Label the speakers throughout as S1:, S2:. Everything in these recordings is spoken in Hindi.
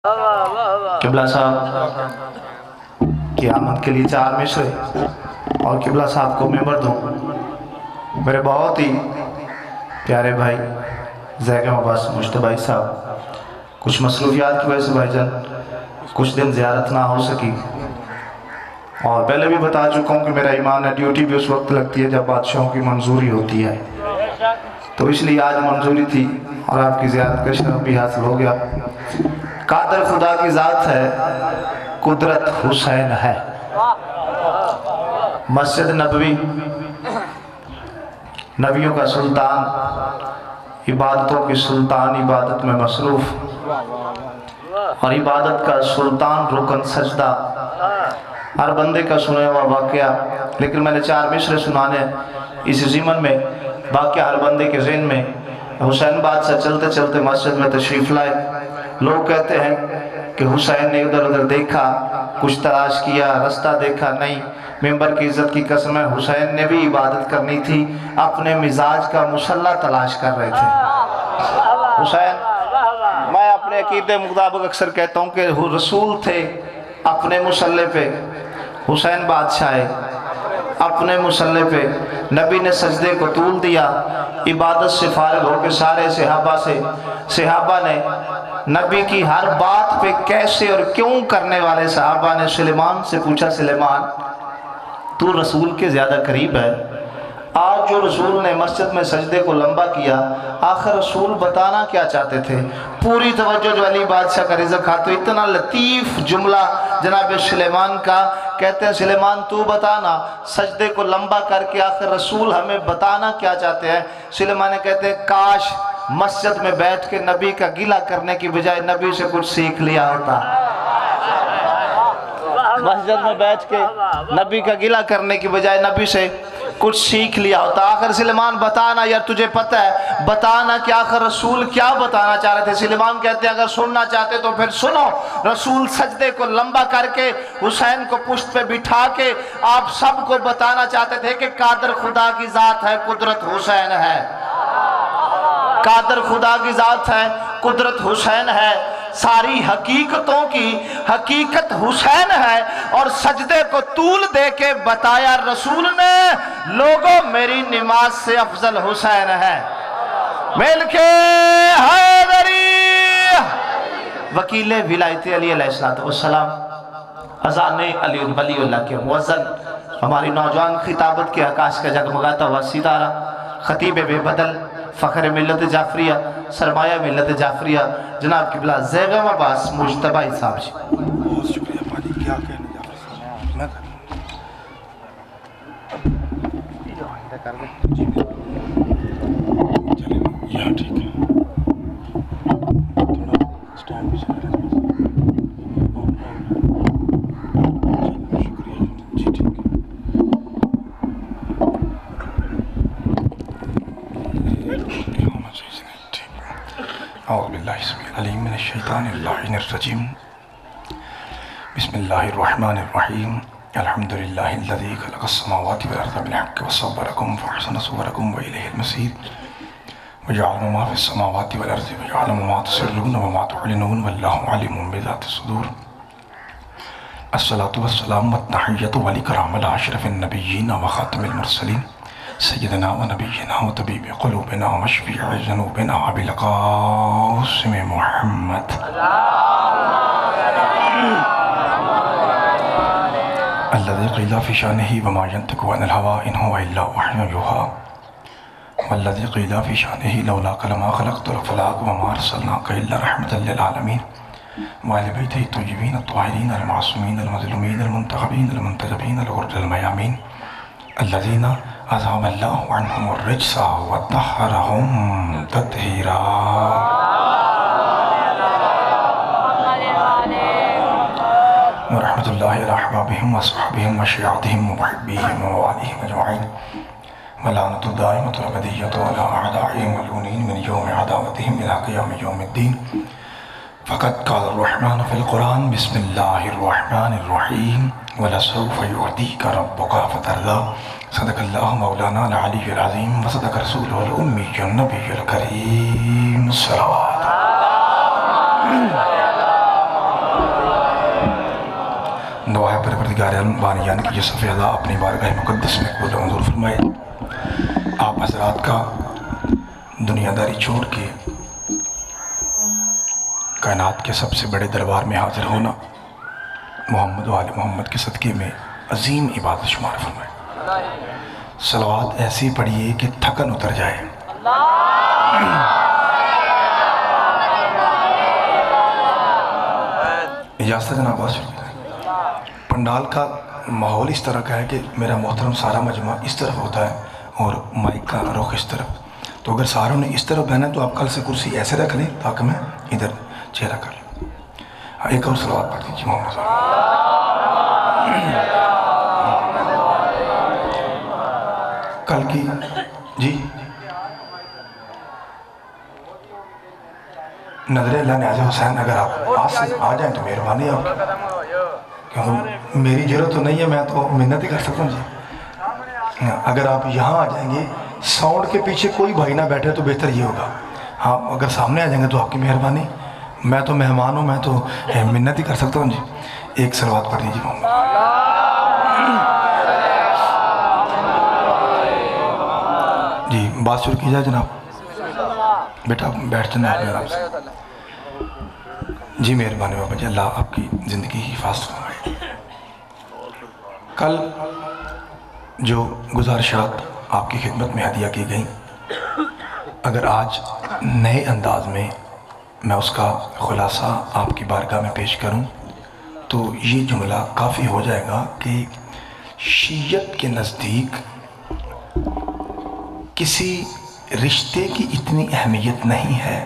S1: किबला साहब की आमद के लिए 4 मिसरे और किबला साहब को मेंबर दूँ। मेरे बहुत ही प्यारे भाई ज़ैगा अब्बास मुश्तबाई साहब, कुछ मसरूफियात की वजह से भाईजान कुछ दिन ज़ियारत ना हो सकी, और पहले भी बता चुका हूँ कि मेरा ईमान है ड्यूटी भी उस वक्त लगती है जब बादशाहों की मंजूरी होती है, तो इसलिए आज मंजूरी थी और आपकी ज़ियारत का शरफ भी हासिल हो गया। कादर खुदा की ज़ात है, कुदरत हुसैन है। मस्जिद नबवी नबियों का सुल्तान, इबादतों की सुल्तान, इबादत में मसरूफ़, और इबादत का सुल्तान रुकन सजदा, हर बंदे का सुना हुआ वाक़या। लेकिन मैंने 4 मिसरे सुनाने इस ज़ीमन में, वाक़या हर बंदे के ज़हन में। हुसैन बादशाह चलते चलते मस्जिद में तशरीफ़ लाए। लोग कहते हैं कि हुसैन ने उधर उधर देखा, कुछ तलाश किया, रास्ता देखा नहीं। मेंबर की इज़्ज़त की कसम है, हुसैन ने भी इबादत करनी थी, अपने मिजाज का मुसल्ला तलाश कर रहे थे। हुसैन, मैं अपने अकीदे मुताबिक अक्सर कहता हूँ कि रसूल थे अपने मुसल्ले पे, हुसैन बादशाह है अपने मुसल्ले पे। नबी ने सजदे को तूल दिया, इबादत से फारिग होकर सारे सहाबा ने नबी की हर बात पे कैसे और क्यों करने वाले सहाबा ने सुलेमान से पूछा, सुलेमान तू रसूल के ज़्यादा करीब है। आज जो रसूल ने मस्जिद में सजदे को लंबा किया, आखिर रसूल बताना क्या चाहते थे? पूरी तवज्जो जो अली बादशाह का रिज़्क़ खा, तो इतना लतीफ़ जुमला जनाब सुलेमान का। कहते हैं सुलेमान तू बताना, सजदे को लंबा करके आखिर रसूल हमें बताना क्या चाहते हैं? सुलेमान कहते हैं काश मस्जिद में बैठ के नबी का गिला करने की बजाय नबी से कुछ सीख लिया होता। मस्जिद में बैठ के नबी का गिला करने की बजाय नबी से कुछ सीख लिया होता। आखिर सुलेमान बताना यार, तुझे पता है, बताना कि आखिर रसूल क्या बताना चाह रहे थे। सुलेमान कहते हैं अगर सुनना चाहते तो फिर सुनो। रसूल सजदे को लंबा करके हुसैन को पुश्त पे बिठा के आप सबको बताना चाहते थे कि कादर खुदा की ज़ात है, कुदरत हुसैन है। कादर खुदा की ज़ात है, कुदरत हुसैन है। सारी हकीकतों की हकीकत हुसैन है। और सजदे को तूल दे के बताया रसूल ने, लोगों मेरी नमाज से अफजल हुसैन है। मिल के हैदरी वकील विलायत अली अलैहिस्सलाम, अज़ान अली वलीउल्लाह के मुअज़्ज़न, हमारी नौजवान खिताबत के आकाश का जगमगाता हुआ सितारा, खतीब बेबदल, फ़ख्र मिल्लत जाफरिया, सरमाया मिल्लत जाफरिया, जनाब किबला ज़ैगा अब्बास मुश्तबाई साहब जी।
S2: बहुत शुक्रिया पाजी, क्या कहने यहाँ ठीक है, स्टैंड भी शुक्रिया जी, ठीक है। बिस्मिल्लाहिर्रहमानिर्रहीम। अल्हम्दुलिल्लाहिल्लज़ी खलक़स्समावाति वल अर्ज़ बिल हक़्क़ि वस्सव्वरकुम फअहसना सुवरकुम व इलैहिल मसीर वजअल मा फ़िस्समावाति वल अर्ज़ि वयअलमु मा तुसिर्रून व मा तुअलिनून वल्लाहु अलीमुम बिज़ाति सुदूर। अस्सलातु वस्सलामु वत्तहिय्यतु व लिकराम अला अशरफिन नबिय्यीन व ख़ातमिल मुरसलीन सय्यदना व नबिय्यना व तबीबि क़ुलूबिना व मशफ़ीइ ज़ुनूबिना अबिल क़ासिम मुहम्मद अल्लज़ी क़ीला फ़ी शानिही व मा यंतिक़ु अनिल हवा इन हुवा इल्ला वह्युन युहा वल्लज़ी क़ीला फ़ी शानिही लौलाका लमा ख़लक़तुल अफ़लाक व मा अर्सलनाका इल्ला रहमतल लिल आलमीन व अहले बैतिही अत्तय्यबीन अत्ताहिरीन अल-मासूमीन अल-मज़लूमीन अल-मुंतख़बीन अल-मुंतजबीन अल-ग़ुर्रल मयामीन अल्लज़ीना अज़हबल्लाहु अन्हुमुर रिज्सा व तह्हरहुम तत्हीरा। रहमतुल्लाहि अला अहबाबिहिम व अस्हाबिहिम व शियातिहिम व मुहिब्बिहिम व वालिहिम अजमईन व लानतु दाइमतु अबदिय्यतु अला अअदाइहिम मलऊनीन मिन यौमि अदावतिहिम इला क़ियामि यौमिद्दीन। फ़क़द क़ाला अर्रहमानु फ़िल क़ुरआन बिस्मिल्लाहिर्रहमानिर्रहीम वलसौफ़ युअतीका रब्बुका फ़तरदा। सदक़ल्लाहु मौलाना अल अलिय्युल अज़ीम व सदक़ रसूलुहुल उम्मियुन नबियुल करीम। सलावत परवरदिगार बानियान की ये सफ़ेदा अपनी बारगाह मुक़द्दस में कबूल मंजूर फरमाए। आप हज़रात का दुनियादारी छोड़ के कायनात के सबसे बड़े दरबार में हाज़िर होना मोहम्मद व आले मोहम्मद के सदक़े में अजीम इबादत शुमार फरमाए। सलवात ऐसी पढ़िए कि थकन उतर जाए। इजाज़त जनाब, बहुत शुक्रिया। पंडाल का माहौल इस तरह का है कि मेरा मोहतरम सारा मजमा इस तरफ होता है और माइक का रुख इस तरफ, तो अगर सारों ने इस तरफ बहना तो आप कल से कुर्सी ऐसे रख लें ताकि मैं इधर चेहरा कर लूँ। एक और सलवात पढ़ दीजिए मोहम्मद। कल की जी नजर अल्लाह न्याज़ हुसैन, अगर आप आ जाएँ तो मेहरबानी आपकी, क्योंकि मेरी जरूरत तो नहीं है, मैं तो मिन्नत ही कर सकता हूँ जी। अगर आप यहाँ आ जाएंगे, साउंड के पीछे कोई भाई ना बैठे तो बेहतर ये होगा। हाँ, अगर सामने आ जाएंगे तो आपकी मेहरबानी, मैं तो मेहमान हूँ, मैं तो मिन्नत ही कर सकता हूँ जी। एक सलवात पढ़ दीजिए मोहम्मद। जी बात शुरू की जाए जनाब। बेटा बैठ जाना आप आराम से जी। मेहरबानी बाबा जी, अल्लाह आपकी ज़िंदगी की हिफाजत फरमाए। कल जो गुजारिशात आपकी खिदमत में हदिया की गई, अगर आज नए अंदाज में मैं उसका ख़ुलासा आपकी बारगाह में पेश करूं तो ये जुमला काफ़ी हो जाएगा कि शीयत के नज़दीक किसी रिश्ते की इतनी अहमियत नहीं है।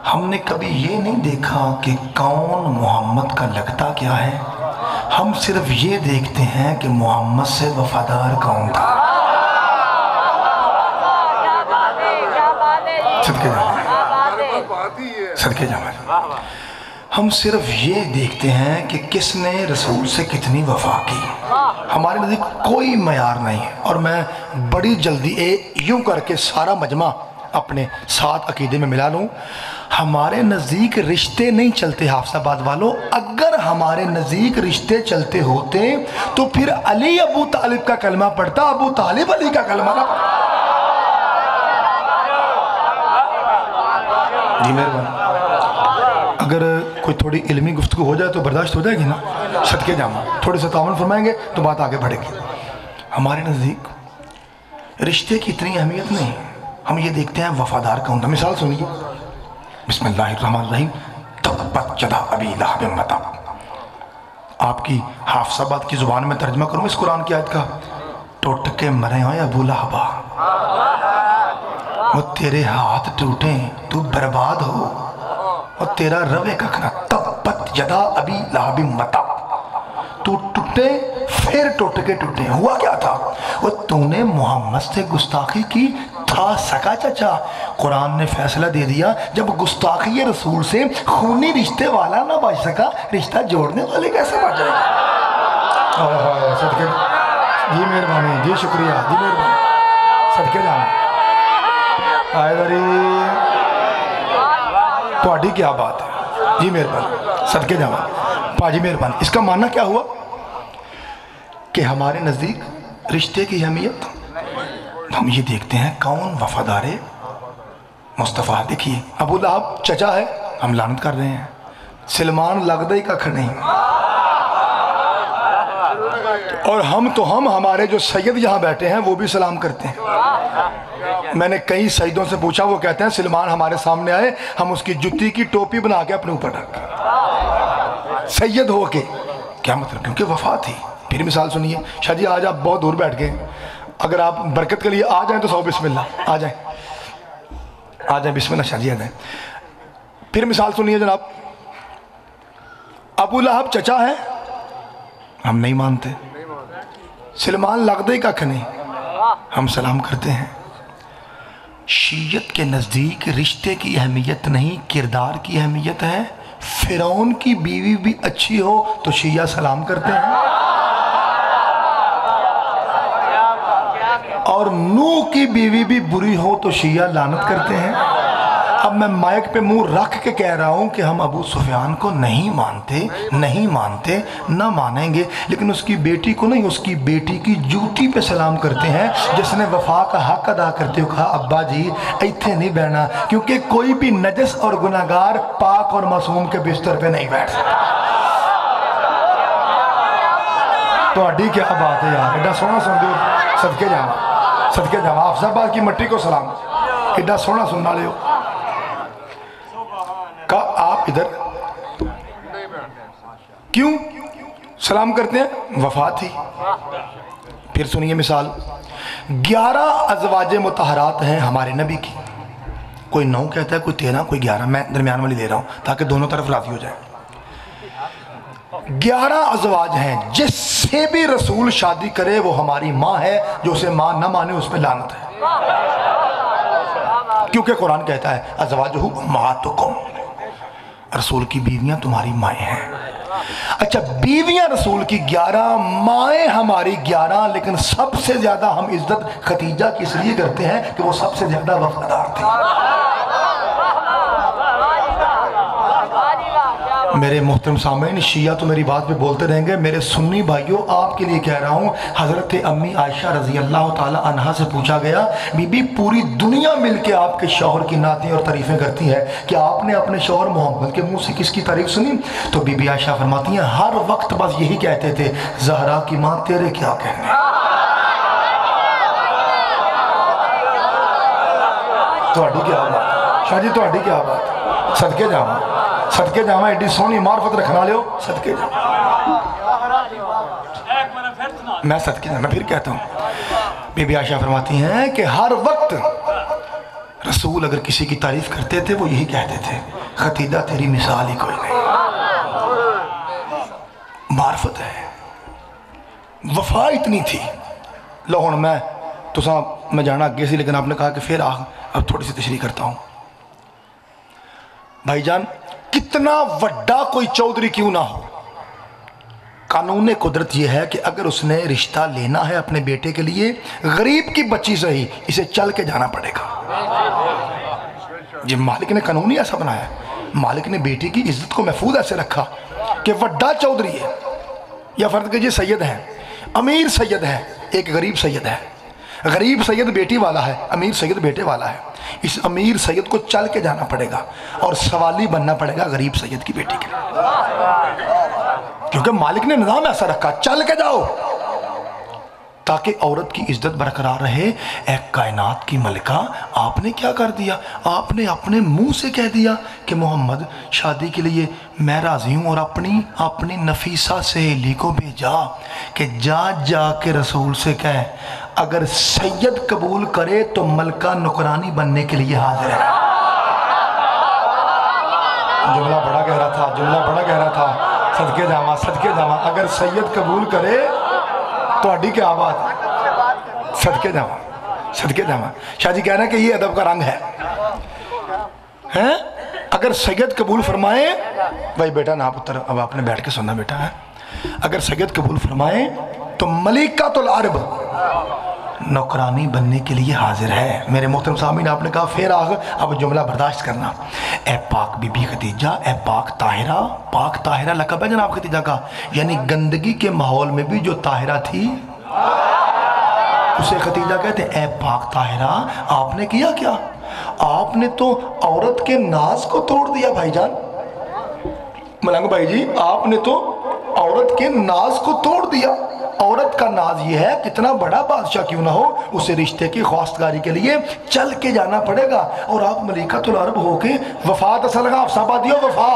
S2: हमने कभी ये नहीं देखा कि कौन मोहम्मद का लगता क्या है, हम सिर्फ ये देखते हैं कि मोहम्मद से वफादार कौन था। सदके जामा, हम सिर्फ ये देखते हैं कि किसने रसूल से कितनी वफा की। हमारे नज़दीक कोई मयार नहीं है। और मैं बड़ी जल्दी यूं करके सारा मजमा अपने साथ अकीदे में मिला लूँ, हमारे नज़दीक रिश्ते नहीं चलते हाफसाबाद वालों। अगर हमारे नज़दीक रिश्ते चलते होते तो फिर अली अबू तालिब का कलमा पढ़ता, अबू तालिब अली का कलमा ना पढ़ता। जी मेहरबानी। अगर कोई थोड़ी इल्मी गुफ्तगू हो जाए तो बर्दाश्त हो जाएगी ना, सदके जामा। थोड़े से तावन फरमाएंगे तो बात आगे बढ़ेगी। हमारे नज़दीक रिश्ते की इतनी अहमियत नहीं, हम ये देखते हैं वफादार कौन था। मिसाल सुनिए, बिस्मिल्लाहिर्रहमानिर्रहीम, तब्बत यदा अबी लहब मता। आपकी हाफसाबाद की ज़ुबान में तर्जमा करूँ इस कुरान की आयत का, टूट के मरे हो अबू लहबा, वो तेरे हाथ टूटे तू बर्बाद हो और तेरा रवे कखना। तब्बत यदा अबी लहब मता, तू टूटे फिर टूट के टूटे। हुआ क्या था? वो तूने मोहम्मद से गुस्ताखी की, था सका चाचा। कुरान ने फैसला दे दिया, जब गुस्ताखी रसूल से खूनी रिश्ते वाला ना बच सका, रिश्ता जोड़ने वाले कैसे बच जाएगा? सदके जी मेहरबानी, जी शुक्रिया, जी मेहरबानी, सदके जाना थोड़ी क्या बात है जी। मेहरबानी, सदके जावा पाजी मेहरबानी। इसका मानना क्या हुआ कि हमारे नज़दीक रिश्ते की अहमियत हम ये देखते हैं कौन वफादार मुस्तफ़ा। देखिए अबू लहब चचा है, हम लानत कर रहे हैं। सलमान लगदा ही कख नहीं। और हम हमारे जो सैयद यहाँ बैठे हैं वो भी सलाम करते हैं। मैंने कई सैयदों से पूछा, वो कहते हैं सलमान हमारे सामने आए, हम उसकी जुत्ती की टोपी बना के अपने ऊपर रख सैयद हो के। क्या मतलब? क्योंकि वफा थी। फिर मिसाल सुनिए, शाह जी आज आप बहुत दूर बैठ गए, अगर आप बरकत के लिए आ जाएं तो 100 बिस्मिल्लाह, आ जाएं, आ जाएं, बिस्मिल्लाह शाह जी आ जाएं। फिर मिसाल सुनिए जनाब, अबू लहब चचा है, हम नहीं मानते। सलमान लगदे कख नहीं, हम सलाम करते हैं। शीयत के नज़दीक रिश्ते की अहमियत नहीं, किरदार की अहमियत है। फिरौन की बीवी भी अच्छी हो तो शिया सलाम करते हैं, और नूह की बीवी भी बुरी हो तो शिया लानत करते हैं। अब मैं माइक पे मुंह रख के कह रहा हूँ कि हम अबू सुफियान को नहीं मानते ना मानेंगे, लेकिन उसकी बेटी को नहीं, उसकी बेटी की जूती पे सलाम करते हैं जिसने वफा का हक अदा करते हुए कहा अब्बा जी इत्थे नहीं बहना, क्योंकि कोई भी नजस और गुनाहगार पाक और मासूम के बिस्तर पे नहीं बैठ सकता। तो क्या बात है यार, एडा सोहना सुन दो, सदके जावा अफजाबाद की मट्टी को सलाम, एडा सोहना सुनना लियो का आप इधर क्यों सलाम करते हैं? वफा थी। फिर सुनिए मिसाल, 11 अज़वाजे मुतहरात हैं हमारे नबी की, कोई 9 कहता है, कोई 13, कोई 11, मैं दरमियान वाली ले रहा हूँ ताकि दोनों तरफ राजी हो जाए। 11 अज़वाज हैं, जिससे भी रसूल शादी करे वो हमारी माँ है, जो उसे माँ न माने उस पर लानत है, क्योंकि कुरान कहता है अज़वाजुहु उम्माहातुकुम, रसूल की बीवियां तुम्हारी माएँ हैं। अच्छा, बीवियां रसूल की 11, माएँ हमारी 11, लेकिन सबसे ज्यादा हम इज्जत खतीजा की इसलिए करते हैं कि वो सबसे ज्यादा वफादार थी। मेरे मोहतरम सामईन, शिया तो मेरी बात पे बोलते रहेंगे, मेरे सुन्नी भाइयों आपके लिए कह रहा हूँ, हज़रत अम्मी आयशा रज़ी अल्लाह ताला अन्हा से पूछा गया, बीबी पूरी दुनिया मिलके आपके शौहर की नातें और तारीफ़ें करती है, कि आपने अपने शौहर मोहम्मद के मुंह से किसकी तारीफ़ सुनी? तो बीबी आयशा फरमाती हैं हर वक्त बस यही कहते थे, ज़हरा की माँ तेरे क्या कहने। तो क्या बात शाह जी, तो क्या बात, सदके जावा एडी सोहनी मार्फत रखना लियो, सदके जावा, मैं सदके जावा, मैं फिर कहता हूँ, बीबी आयशा फरमाती हैं कि हर वक्त रसूल अगर किसी की तारीफ करते थे वो यही कहते थे, खतीजा तेरी मिसाल ही कोई नहीं। मार्फत है, वफा इतनी थी। लो हुण मैं जाना अगे से, लेकिन आपने कहा कि फिर अब थोड़ी सी तशरीह करता हूँ। भाईजान, कितना वड्डा कोई चौधरी क्यों ना हो, कानून कुदरत यह है कि अगर उसने रिश्ता लेना है अपने बेटे के लिए, गरीब की बच्ची से ही इसे चल के जाना पड़ेगा। जी, मालिक ने कानून ही ऐसा बनाया, मालिक ने बेटी की इज्जत को महफूज ऐसे रखा कि वड्डा चौधरी है, या फर्ज कीजिए सैयद है, अमीर सैयद है, एक गरीब सैयद है। गरीब सैयद बेटी वाला है, अमीर सैयद बेटे वाला है। इस अमीर सैयद को चल के जाना पड़ेगा और सवाली बनना पड़ेगा गरीब सैयद की बेटी के लिए, क्योंकि मालिक ने निज़ाम ऐसा रखा, चल के जाओ ताकि औरत की इज्जत बरकरार रहे। ए कायनात की मलिका, आपने क्या कर दिया? आपने अपने मुंह से कह दिया कि मोहम्मद शादी के लिए मैं राज़ी हूँ, और अपनी नफीसा सहेली को भेजा कि जा के रसूल से कह अगर सैयद कबूल करे तो मलका नुकरानी बनने के लिए हाजिर है। जुमला बड़ा गहरा था, सदके जावा, अगर सैयद कबूल करे तो क्या बात, सदके जावा। शाह जी कह रहे हैं कि ये अदब का रंग है, हैं? अगर सैयद कबूल फरमाए, भाई बेटा ना पुत्र, अब आपने बैठ के सुनना बेटा है, अगर सैयद कबूल फरमाए तो मलिकातुल अरब नौकरानी बनने के लिए हाजिर है। मेरे मोहतरम सामीन, आपने कहा फिर अब जुमला बर्दाश्त करना। ए पाक बीबी खतीजा, ए पाक ताहिरा लक़ब है जनाब खतीजा का, यानी गंदगी के माहौल में भी जो ताहिरा थी उसे खतीजा कहते हैं। ए पाक ताहिरा, आपने किया क्या? आपने तो औरत के नाज को तोड़ दिया भाईजान, मलंग भाई जी, आपने तो औरत के नाज को तोड़ दिया। औरत का नाज ये है, कितना बड़ा बादशाह क्यों ना हो, उसे रिश्ते की ख्वास्तगारी के लिए चल के जाना पड़ेगा। और आप मलिकातुल अरब होके, वफा तसलगा अफसाबादी हो, वफा,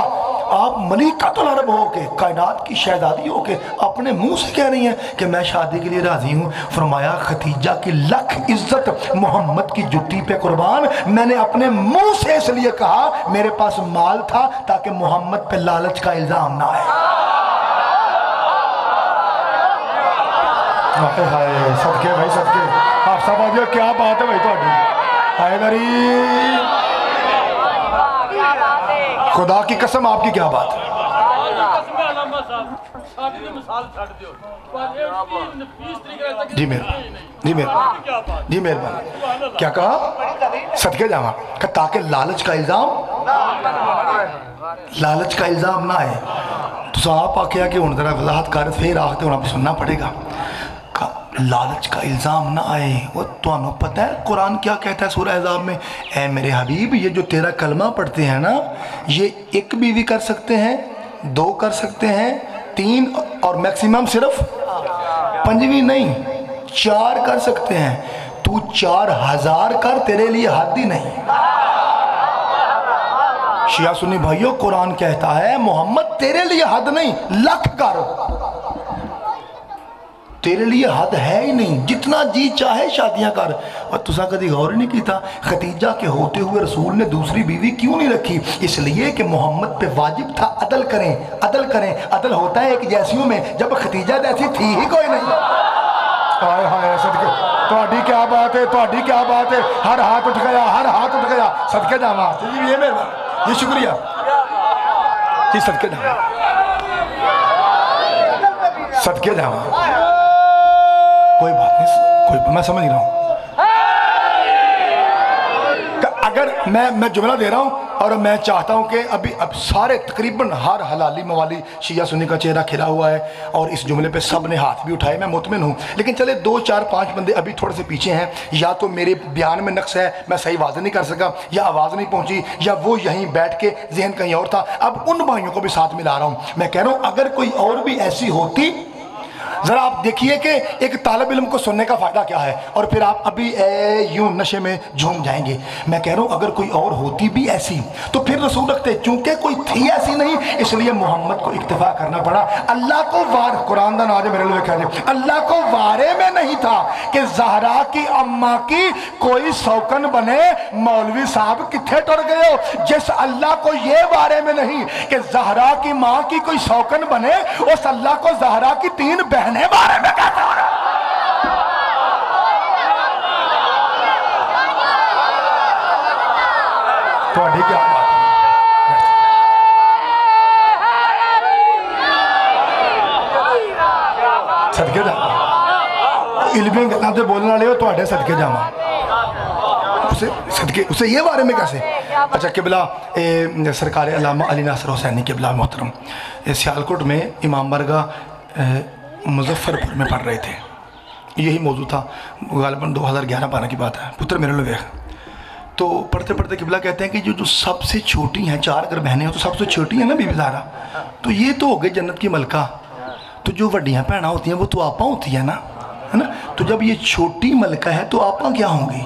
S2: आप मलिकातुल अरब होके, कायनात की शहजादी होके अपने मुंह से कह रही हैं कि मैं शादी के लिए राजी हूँ। फरमाया खतीजा की लख इज्जत मोहम्मद की जुट्टी पे कुर्बान, मैंने अपने मुंह से इसलिए कहा, मेरे पास माल था ताकि मोहम्मद पे लालच का इल्जाम ना आए। हाय सदके भाई, सदके आप सब आ, क्या बात है भाई थोड़ी, हाय गरीब, खुदा की कसम आपकी क्या बात है। जी मेहरबानी। क्या कहा? सदके जावा ताकि लालच का इल्ज़ाम ना आए। तो आप आख्या कि हुण जरा वजाहत कर, फिर आखते हुण आपको सुनना पड़ेगा। लालच का इल्ज़ाम ना आए। वो तो पता है कुरान क्या कहता है सूरह अहज़ाब में? ऐ मेरे हबीब, ये जो तेरा कलमा पढ़ते हैं ना, ये एक बीवी कर सकते हैं, 2 कर सकते हैं, 3 और मैक्सिमम सिर्फ 5वीं नहीं 4 कर सकते हैं। तू 4000 कर, तेरे लिए हद ही नहीं। शिया सुन्नी भाइयों, कुरान कहता है मोहम्मद तेरे लिए हद नहीं, लाख कर, तेरे लिए हद है ही नहीं, जितना जी चाहे शादियां कर। और तुसा कभी गौर नहीं किया खतीजा के होते हुए रसूल ने दूसरी बीवी क्यों नहीं रखी? इसलिए कि मोहम्मद पे वाजिब था अदल करें, अदल करें। अदल होता है एक जैसियों में, जब खतीजा जैसी थी ही कोई नहीं। हाय हाय सदके, ਤੁਹਾਡੀ क्या बात है, ਤੁਹਾਡੀ क्या बात है। हर हाथ उठ गया, हर हाथ उठ गया। सदके जावा जी, ये मेहरबानी, ये शुक्रिया जी। सदके जावा, सदके जावा, कोई बात नहीं, कोई, मैं समझ रहा हूँ। अगर मैं जुमला दे रहा हूँ और मैं चाहता हूँ कि अब सारे तकरीबन हर हलाली मवाली शिया सुन्नी का चेहरा खिला हुआ है और इस जुमले पे सब ने हाथ भी उठाए, मैं मुतमिन हूँ। लेकिन चले 2 4 5 बंदे अभी थोड़े से पीछे हैं, या तो मेरे बयान में नक्स है, मैं सही वाज़ नहीं कर सका, या आवाज़ नहीं पहुँची, या वो यहीं बैठ के जहन कहीं और था। अब उन भाइयों को भी साथ मिला रहा हूँ। मैं कह रहा हूँ अगर कोई और भी ऐसी होती, ज़रा आप देखिए कि एक तालिब इल्म को सुनने का फ़ायदा क्या है, और फिर आप अभी यूं नशे में झूम जाएंगे। मैं कह रहा हूँ अगर कोई और होती भी ऐसी तो फिर रसूल रखते, चूंकि कोई थी ऐसी नहीं, इसलिए मोहम्मद को इक्तिफा करना पड़ा। अल्लाह को वार, कुरान दा नाज़ मेरे लिए कह, अल्लाह को वारे में नहीं था कि ज़हरा की अम्मा की कोई शौकन बने, मौलवी साहब किथे टुर गए हो। जिस अल्लाह को ये वारे में नहीं कि ज़हरा की माँ की कोई शौकन बने, उस अल्लाह को ज़हरा की 3 बहने बारे में कहते हो। तो क्या बात सदके जा, इल्मी गल्लां ते बोलने वाले हो, तो सदके जावा, उसे ये बारे में कैसे? अच्छा किबला सरकार अल्लामा अली नासिर हुसैनी किबला मोहतरम सियालकोट में इमाम बारगाह मुजफ्फरपुर में पढ़ रहे थे। यही मौजू था, गालिबन 2011-12 की बात है। पुत्र मेरे लोग तो पढ़ते पढ़ते किबला कहते हैं कि जो सबसे छोटी हैं, 4 अगर बहनें हो तो सबसे छोटी है ना बीबी ज़हरा, तो ये तो हो गई जन्नत की मलका। तो जो वड्डियाँ भैनां होती हैं वो तो आपा होती है ना, है ना। तो जब ये छोटी मलका है तो आपा क्या होंगी?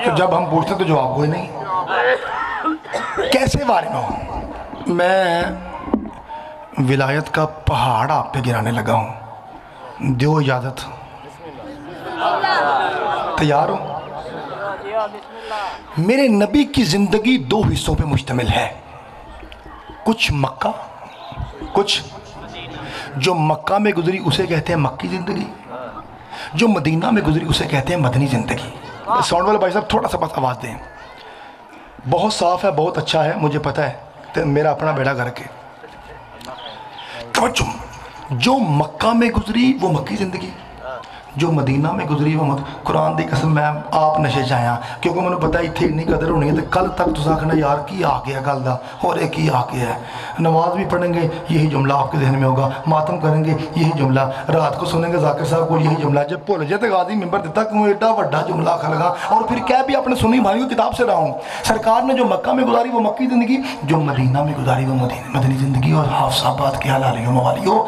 S2: तो जब हम पूछते तो जवाब कोई नहीं। कैसे बारे में हो? मैं विलायत का पहाड़ आप पे गिराने लगा हूँ, दो इजाज़त। तैयार हो? मेरे नबी की ज़िंदगी 2 हिस्सों पे मुश्तमिल है, कुछ मक्का, कुछ जो मक्का में गुजरी उसे कहते हैं मक्की ज़िंदगी, जो मदीना में गुजरी उसे कहते हैं मदनी ज़िंदगी। साउंड वाले भाई साहब थोड़ा सा बस आवाज़ दें। बहुत साफ़ है, बहुत अच्छा है, मुझे पता है, तो मेरा अपना बेड़ा घर के। जो मक्का में गुजरी वो मक्की ज़िंदगी, जो मदीना में गुजरी वो कुरान दी कसम मैं आप नशे च आया, क्योंकि मैंने पता इतने इन्नी कदर होनी है। तो कल तक तुम आखना यार की आ गया गल का, और एक ही आ गया है। नमाज भी पढ़ेंगे यही जुमला आपके जहन में होगा, मातम करेंगे यही जुमला, रात को सुनेंगे जाकिर साहब को यही जुमला, जब भुल जाए तो गाजी मिंबर दिता क्यों एडा वड्डा जुमला खलगा। और फिर क्या भी अपने सुनी भाइयों किताब से रहा हूँ, सरकार ने जो मक्का में गुजारी वो मक्की ज़िंदगी, जो मदीना में गुजारी वो मदनी ज़िंदगी। और हाफसाबाद के हलालियों मवालियों,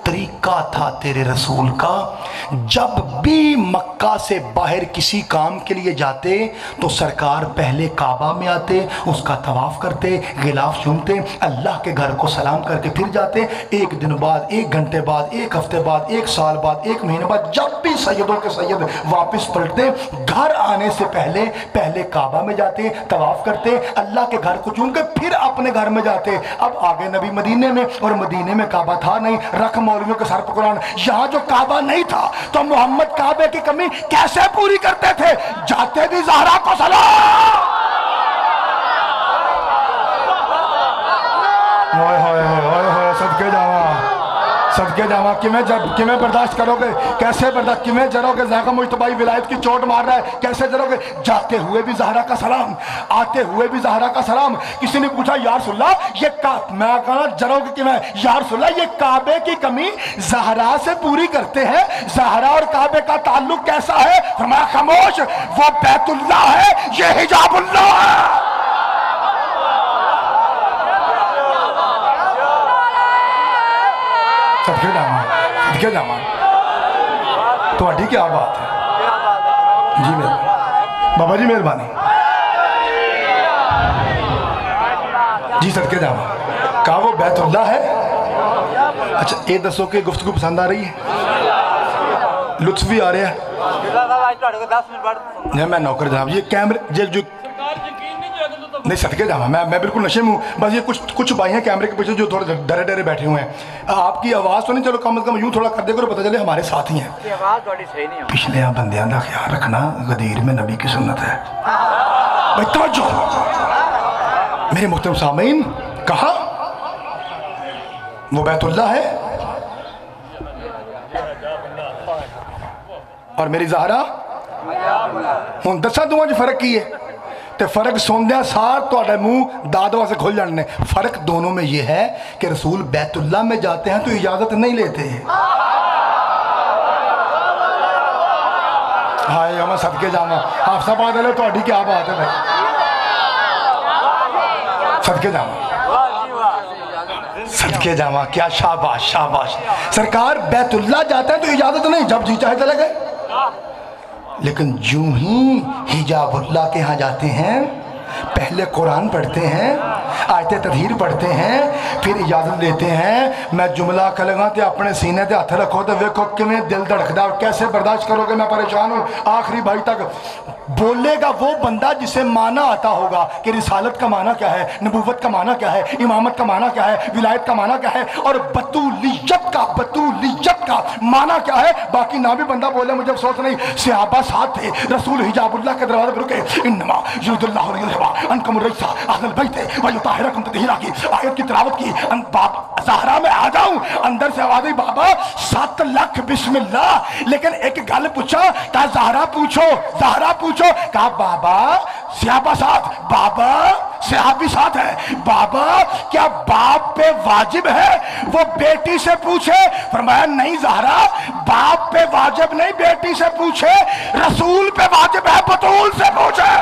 S2: तरीका था तेरे रसूल का, जब भी मक्का से बाहर किसी काम के लिए जाते तो सरकार पहले काबा में आते, उसका तवाफ़ करते, गिलाफ चूमते, अल्लाह के घर को सलाम करके फिर जाते। 1 दिन बाद, 1 घंटे बाद, 1 हफ्ते बाद, 1 साल बाद, 1 महीने बाद, जब भी सैयदों के सैयद वापस पलटते, घर आने से पहले काबा में जाते, तवाफ़ करते, अल्लाह के घर को चूम के फिर अपने घर में जाते। अब आगे नबी मदीने में, और मदीने में काबा था नहीं, रख मौलवियों के सर पर कुरान। यहाँ जो काबा नहीं था तो मोहम्मद काबे की कमी कैसे पूरी करते थे? जाते भी ज़हरा को सलाम। सदके जावा किमें बर्दाश्त करोगे, कैसे बर्दाश्त किमें जरोगे? ज़ाका मुश्तबाई विलायत की चोट मार रहा है, कैसे जरोगे? जाते हुए भी ज़हरा का सलाम, आते हुए भी ज़हरा का सलाम। किसी ने पूछा या रसूलल्लाह ये मैं कहना जरोगे कि मैं या रसूलल्लाह ये काबे की कमी ज़हरा से पूरी करते हैं, ज़हरा और काबे का ताल्लुक कैसा है? फरमाया खामोश, वो बैतुल्लाह है, ये हिजाबुल्लाह है। सदके जावा तो अड्डी क्या बात है जी, मेरे बाबा जी मेहरबानी जी। सदके जावा कहा वो बैतुल्लाह है। अच्छा ये दसो कि गुफ्तगू पसंद आ रही है, लुत्फ भी आ रहा है? मैं नौकर जनाब ये कैमरे जो नहीं सदके जावा मैं बिल्कुल नशे में हूँ। बस ये कुछ भाई हैं कैमरे के पीछे जो थोड़े डरे डरे बैठे हुए हैं। आपकी आवाज़ तो नहीं, चलो कम से कम यूँ थोड़ा कर दे करो, पता चले हमारे साथ ही हैं। पिछले बंदियां का ख्याल रखना, गदीर में नबी की सुन्नत है भाई। तवज्जो मेरे मुहतरम सामीन, कहा वो बैतुल्लाह है और मेरी ज़हरा हूँ। दसा दोवां च फर्क की है? तो फर्क सुनद्या सार तो मुंह दादवा से खुल जाने। फर्क दोनों में यह है कि रसूल बैतुल्लाह में जाते हैं तो इजाजत नहीं लेते हैं। हाय मैं सदके जावा हाफसा बात है तो क्या बात है भाई, सदके जावा क्या शाबाश शाबाश। सरकार बैतुल्लाह जाते हैं तो इजाजत नहीं, जब जी चाहे चले गए। लेकिन यूं ही हिजाबुल्लाह के यहाँ जाते हैं, पहले कुरान पढ़ते हैं, आयते तदहीर पढ़ते हैं, फिर इजाज़त लेते हैं। मैं जुमला कलगा तो अपने सीने ते हथ रखो तो वेखो किमें दिल धड़कदा, कैसे बर्दाश्त करोगे? मैं परेशान हूँ। आखिरी भाई तक बोलेगा वो बंदा जिसे माना आता होगा कि रिसालत का माना क्या है, नबूवत का माना क्या है, इमामत का माना क्या है, विलायत का माना क्या है और बतूलियत का माना क्या है। बाकी ना भी बंदा बोले मुझे अफसोस नहीं। सहाबा साथ थे, रसूल हिजाबुल्लाह के दरवाजे पर रुके। इन्नमा युरिदुल्लाहु अनकुम रईसा अहलल बैत व युताहिरकुम ततहीरा की आयत की तिलावत की। बाप ज़हरा में आ जाऊं, अंदर से आवाज़ आई बाबा 7 लाख बिस्मिल्लाह। लेकिन एक गल पूछा, कहा ज़हरा पूछो। कहा बाबा सहाबा साथ, बाबा सहाबी साथ है। बाबा क्या बाप पे वाजिब है वो बेटी से पूछे? फरमाया नहीं ज़हरा, बाप पे वाजिब नहीं, बेटी से पूछे। रसूल पे वाजिब है, बतूल से पूछे।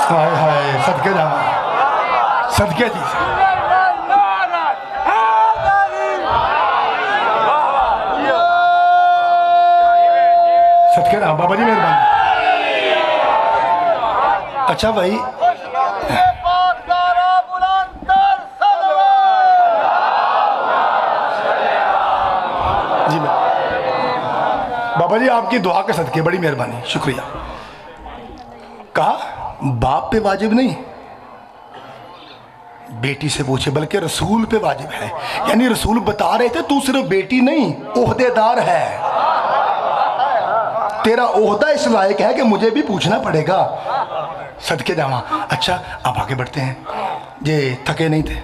S2: हाय हाय सदके जावा, सदके जी सदके जावा बाबा जी मेहरबानी। अच्छा भाई जी बाबा जी आपकी दुआ के सदके, बड़ी मेहरबानी, शुक्रिया। कहा बाप पे वाजिब नहीं, बेटी से पूछे, बल्कि रसूल पे वाजिब है। यानी रसूल बता रहे थे तू सिर्फ बेटी नहीं ओहदेदार है, तेरा ओहदा इस लायक है कि मुझे भी पूछना पड़ेगा। सदके जावा। अच्छा अब आगे बढ़ते हैं, ये थके नहीं थे।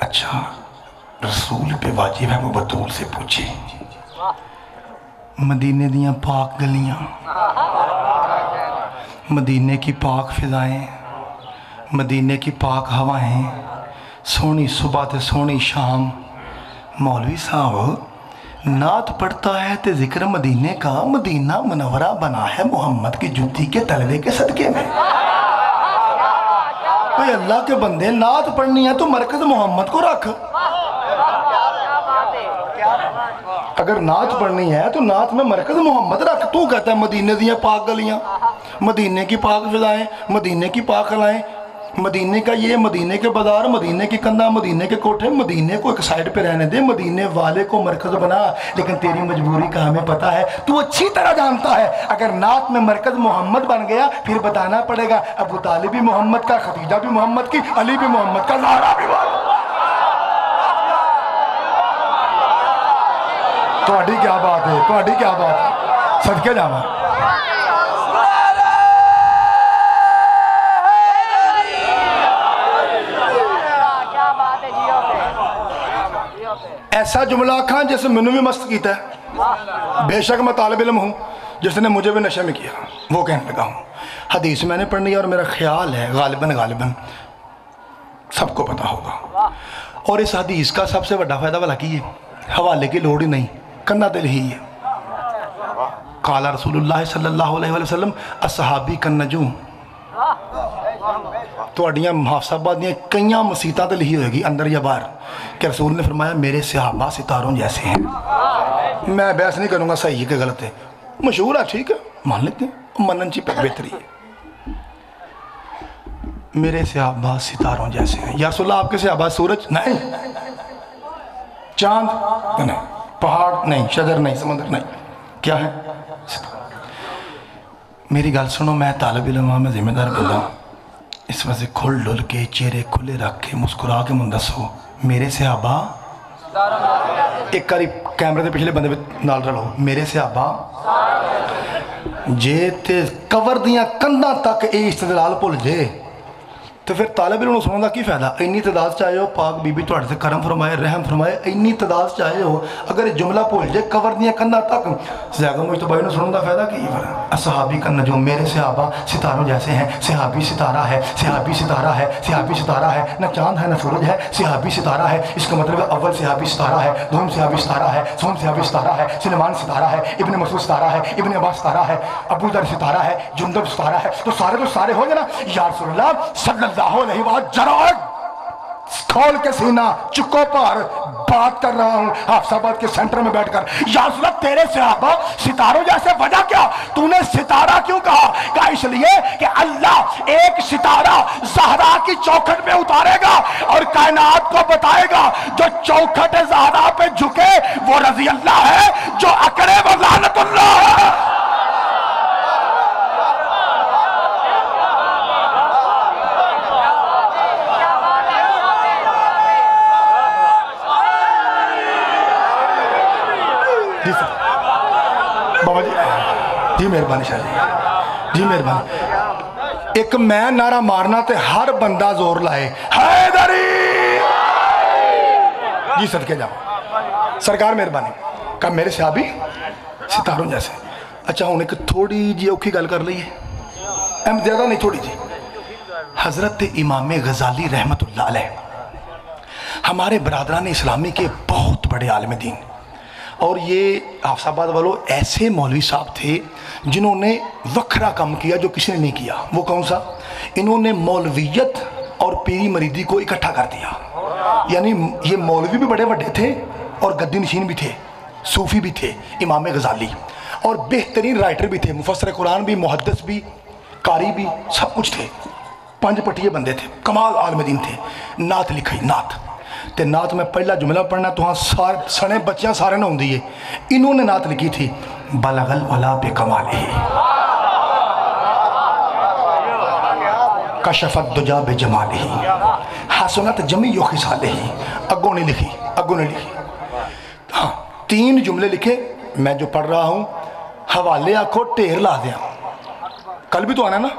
S2: अच्छा रसूल पे वाजिब है वो बतूल से पूछे। मदीने दियां पाक गलियां, मदीने की पाक फिजाएं, मदीने की पाक हवाएं, सोनी सुबह ते सोनी शाम। मौलवी साहब नात पढ़ता है तो जिक्र मदीने का, मदीना मुनव्वरा बना है मोहम्मद की जूती के तलवे के सदके में। भाई अल्लाह के बंदे नात पढ़नी है तो मरकज मोहम्मद को रख। अगर नात पढ़नी है तो नात में मरकज मोहम्मद रख। तू कहता है मदीने दियां पाक गलियां, मदीने की पाक फिजाएं, मदीने की पाक खलाएं, मदीने का ये, मदीने के बाजार, मदीने की कंधा, मदीने के कोठे। मदीने को एक साइड पे रहने दे, मदीने वाले को मरकज बना। लेकिन तेरी मजबूरी का हमें पता है, तू अच्छी तरह जानता है अगर नात में मरकज मोहम्मद बन गया फिर बताना पड़ेगा अबू तालिब भी मोहम्मद का, खदीजा भी मोहम्मद की, अली भी मोहम्मद का, ज़हरा भी ਤੁਹਾਡੀ क्या बात है, ਤੁਹਾਡੀ क्या बात है। सदके जावा ऐसा जुमला आखा जिस मैनू भी मस्त किया है, बेशक मैं तालिब इल्म हूँ जिसने मुझे भी नशे में किया, वो कहने लगा हूँ। हदीस मैंने पढ़नी है और मेरा ख्याल है गालिबन सबको पता होगा। और इस हदीस का सबसे बड़ा फायदा भला की है, हवाले की लोड़ ही नहीं, कन्ना दिल ही है। काला रसूलुल्लाह सल्लल्लाहु अलैहि वसल्लम असहाबी कन्नजू, तुहाड़ियां हाफसाबाद दियां कई मसीतां तो लिखी होगी अंदर या बाहर कि रसूल ने फरमाया मेरे सहाबा सितारों जैसे हैं। मैं बहस नहीं करूँगा सही है कि गलत है, मशहूर है, ठीक है, मान लेते हैं, मनन ची बेहतरी है। मेरे सहाबा सितारों जैसे हैं। या रसूल आपके सहाबा सूरज नहीं, चांद नहीं, पहाड़ नहीं, शजर नहीं, समंदर नहीं, क्या है? मेरी गल सुनो, मैं तालिब इल्म मैं जिम्मेदार बंदा, इस वजह खुल डुल के चेहरे खुले रख के मुस्कुरा के मुझे दसो मेरे सहाबा। एक बारी कैमरे के पिछले बंदे नाल रलो, मेरे सहाबा जे ते कवर दियां कंधां तक ये इस्तदलाल भुल जे तो फिर तालिब इल्म सुनने का की फायदा। इन्नी तादाद चाहे हो पाक बीबी तुहाडे ते करम फरमाए रहम फरमाए, इन्नी तादाद चाहे हो अगर जुमला भुल जे कवर दियां कंधां तक ज़ैगा मुझ तो भाई ने सुनने का फायदा की है। सहाबी का नजूम, मेरे सहाबा सितारों जैसे हैं। सहाबी सितारा है, सहाबी सितारा है, सहाबी सितारा है, न चांद है न सूरज है, सहाबी सितारा है। इसका मतलब अव्वल सहाबी सितारा है, दोम सहाबी सितारा है, सोम सहाबी सितारा है, सुलेमान सितारा है, इब्ने मसूद सितारा है, इब्ने अब्बास सितारा है, अबू दर सितारा है, जुंदब सितारा है। तो सारे हो गए ना। या रसूलल्लाह सल्लल्लाहु अलैहि वसल्लम जरा खोल के सीना चुको पर बात कर रहा हूँ हाफसाबाद के सेंटर में बैठकर। या रसूलल्लाह तेरे सहाबा सितारों जैसे, वजह क्या? तूने सितारा क्यों कहा? कहा इसलिए कि अल्लाह एक सितारा ज़हरा की चौखट में उतारेगा और कायनात को बताएगा जो चौखट ज़हरा पे झुके वो रज़ी अल्लाह है, जो अकड़े वो लानतुल्लाह है। बाबा जी मेहरबानी, शाह जी मेहरबानी। एक मैं नारा मारना ते हर बंदा जोर लाए हैदरी जी, सदके जाओ सरकार मेहरबानी। कहा मेरे सहाबी सितारों जैसे। अच्छा हूँ एक थोड़ी जी औखी गल कर लीए, ज़्यादा नहीं, थोड़ी जी। हज़रत इमाम गज़ाली रहमतुल्लाह अलैह हमारे बरादरान इस्लामी के बहुत बड़े आलिम दीन, और ये हाफसाबाद वालों ऐसे मौलवी साहब थे जिन्होंने वखरा काम किया जो किसी ने नहीं किया। वो कौन सा? इन्होंने मौलवियत और पीरी मरीदी को इकट्ठा कर दिया। यानी ये मौलवी भी बड़े बड़े थे और गद्दी नशीन भी थे, सूफ़ी भी थे इमाम गज़ाली, और बेहतरीन राइटर भी थे, मुफस्सिर कुरान भी, मुहद्दिस भी, कारी भी, सब कुछ थे। 5 पटिए बंदे थे, कमाल आलिम दीन थे। नात लिखाई, नात ते नात में पहला जुमला पढ़ना तो हाँ सने बच्चियां सारे ने होंगी है। इन्होंने नात लिखी थी बलगल वाला बेकमाल कशफत दुजा बेजमाल ही हसनत जमी यो खिसाल ही। अगों नहीं लिखी, अगों नहीं लिखी। हाँ 3 जुमले लिखे, मैं जो पढ़ रहा हूँ हवाले आखो ढेर ला दिया। कल भी तो आना ना,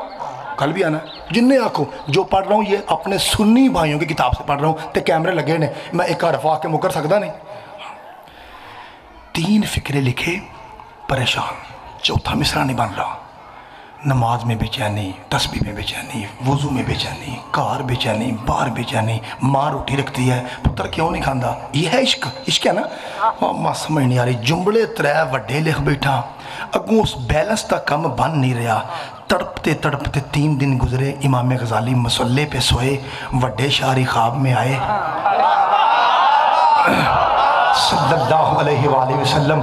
S2: कल भी आना। जिन्हें आखो जो पढ़ रहा हूँ ये अपने सुन्नी भाइयों की किताब से पढ़ रहा हूँ, तो कैमरे लगे ने, मैं एक हरफ आके मुकर सकता नहीं। 3 फिक्रे लिखे, परेशान। चौथा मिसरा नहीं बन रहा। नमाज में बेचैनी, तस्बीह में बेचैनी, वुज़ू में बेचैनी, कार बेचैनी, बाहर बेचैनी, माँ रोटी रखती है, पुत्र क्यों नहीं खांदा। ये है इश्क, इश्क है ना। मां समझ नहीं आ रही। जुमले 3 वड्डे लिख बैठा, अगों उस बैलेंस का कम बन नहीं रहा। तड़पते तड़पते 3 दिन गुजरे। इमाम गज़ाली मसल्ले पे सोए, वड्डे शारी ख्वाब में आए सल्लल्लाहु अलैहि वसल्लम।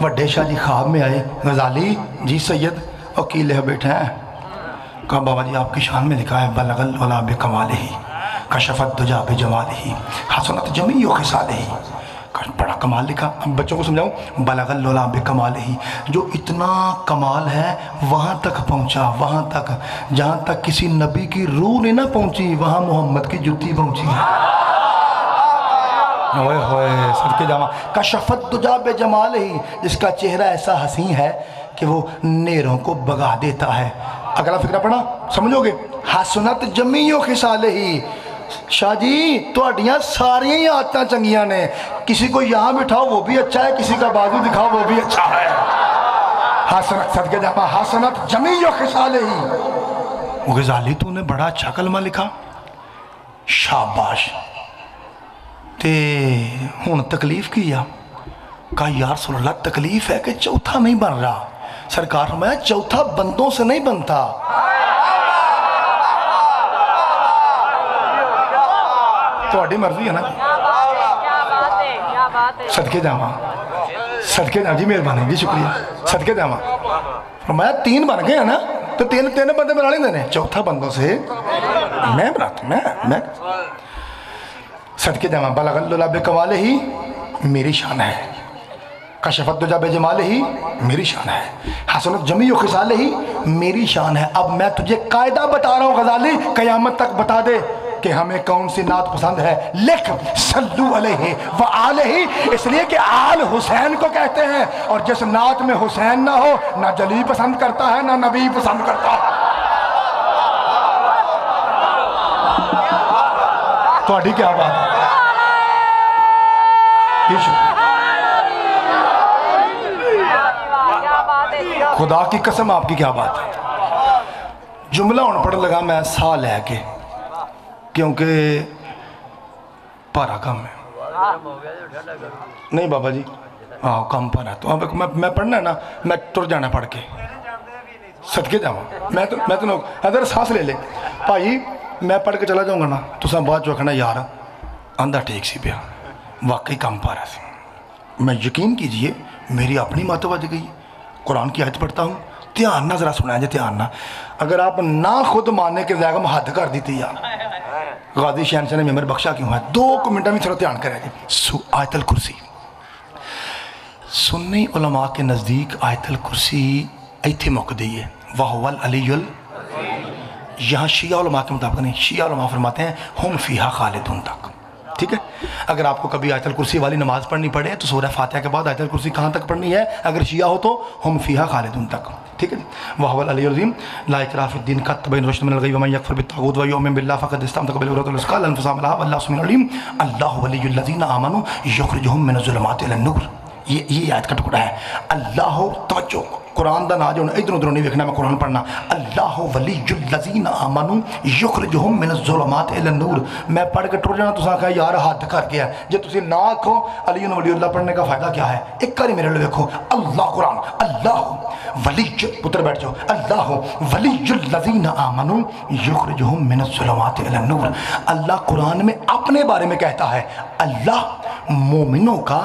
S2: वड्डे शाह जी ख्वाब में आए। गज़ाली जी सैयद वकील है बैठे हैं। कहा बाबा जी आपकी शान में लिखा है बलगल वला बेकमाल ही कशफत दुजा बेजमाल ही हसनत जमी यो खिसाल ही। बड़ा कमाल लिखा। अब बच्चों को समझाऊं, बलगल लोला बेकमाल ही, जो इतना कमाल है वहाँ तक पहुँचा, वहाँ तक जहाँ तक किसी नबी की रूह नहीं ना पहुँची, वहाँ मोहम्मद की जुत्ती पहुँची। ओए होए सदके जामा। कशफत दुजा बेजमाल ही, जिसका चेहरा ऐसा हसीन है कि वो नेरों को भगा देता है। अगला फिक्रा पढ़ा समझोगे। हसनत जमीयो खिसाल ही, शाह जी थोड़ियाँ सारिया ही आदत चंगियां ने, किसी को यहाँ बिठाओ वो भी अच्छा है, किसी का बाजू दिखाओ वो भी अच्छा है। हसनत सदके जामा हसनत जमी जो खिसाले ही। गजाली तूने बड़ा अच्छा कलमा लिखा, शाबाश। ते हुन तकलीफ की आ? कहा यार सुल्ला तकलीफ है कि चौथा नहीं बन रहा। सरकार मैं चौथा बंदों से नहीं बनता। थोड़ी मर्जी है ना। सदके जावा, सदके जावा जी, मेहरबानी जी, शुक्रिया, सदके जावा। मैं 3 बन गए ना, तो तीन बंदे बना लेंगे ने, चौथा बंदों से मैं बनाता। मैं सदके जावा। बलगल्लुला बेकमाले ही मेरी शान है, कशफत बेजमाले ही मेरी शान है, हसनत जमी खिसाले ही मेरी शान है। अब मैं तुझे कायदा बता रहा हूँ गजाली, कयामत तक बता दे कि हमें कौन सी नात पसंद है। लिख सल्लू अलैहि व आलिही, इसलिए कि आल हुसैन को कहते हैं, और जिस नात में हुसैन ना हो ना जली पसंद करता है ना नबी पसंद करता है। तो क्या बात है? खुदा की कसम आपकी क्या बात है। जुमला उन पढ़ लगा मैं सा लैके, क्योंकि भारा कम है। नहीं बाबा जी, हाँ कम पर है, तो अब मैं पढ़ना है ना, मैं तुर जाना पढ़ के। सदके जावा मैं तो अगर सांस ले ले भाई, मैं पढ़ के चला जाऊँगा ना, तुसा बाद चो आखना यार आंदा ठीक सी पिया, वाकई कम पर है। मैं यकीन कीजिए मेरी अपनी मत बज गई। कुरान की आयत पढ़ता हूँ, ध्यान ना जरा सुना जी, ध्यान ना। अगर आप ना खुद मानने के जगह हद कर दी थी यार, गाजी शहनशाह ने मेमर बख्शा क्यों है। 2 मिनट में थोड़ा ध्यान करें। आयतल कुर्सी सुन्नी उलमा के नज़दीक आयतल कुर्सी इत्थे मुकदी है, वहुवल अलीयुल। यहाँ शिया उलमा के मुताबिक नहीं, शिया उलमा फरमाते हैं हम फीहा खालिदून तक। ठीक है, अगर आपको कभी आयतल कुर्सी वाली नमाज पढ़नी पड़े तो सूरह फातिहा के बाद आयतल कुर्सी कहाँ तक पढ़नी है, अगर शिया हो तो हम फीहा खालिदून तक। ठीक है, वहुवल अलीयुल अज़ीम ला इकराह फ़िद्दीन क़द तबय्यन रुश्द मिनल ग़य्य वमन यकफ़ुर बित्ताग़ूत व यु'मिन बिल्लाहि फ़क़द इस्तमसक बिल-उर्वतिल वुस्क़ा ला इंफ़िसाम लहा वल्लाहु समीउन अलीम। अल्लाहु वलियुल लज़ीना आमनू युख़रिजुहुम मिनज़ ज़ुलुमाति इलन नूर। ये आयत का टुकड़ा है। अल्लाह तवज्जो, कुरान का ना जो इधर उधर नहीं देखना, मैं कुरान पढ़ना। अल्लाह वलियुल लज़ीना आमनू युख़रिजुहुम मिनज़ ज़ुलुमात इलन नूर। मैं पढ़ के टुर जाना, तुम आखा यार हद कर गया। जो तुम ना आखो अली वलीउल्लाह पढ़ने का फ़ायदा क्या है। एक बार मेरे लिए देखो, अल्लाह कुरान, अल्लाह वली, पुत्र बैठ जाओ, अल्लाह वलियुल लज़ीना आमनू युख़रिजुहुम मिनज़ ज़ुलुमात इलन नूर। अल्लाह कुरान में अपने बारे में कहता है, अल्लाह मोमिनों का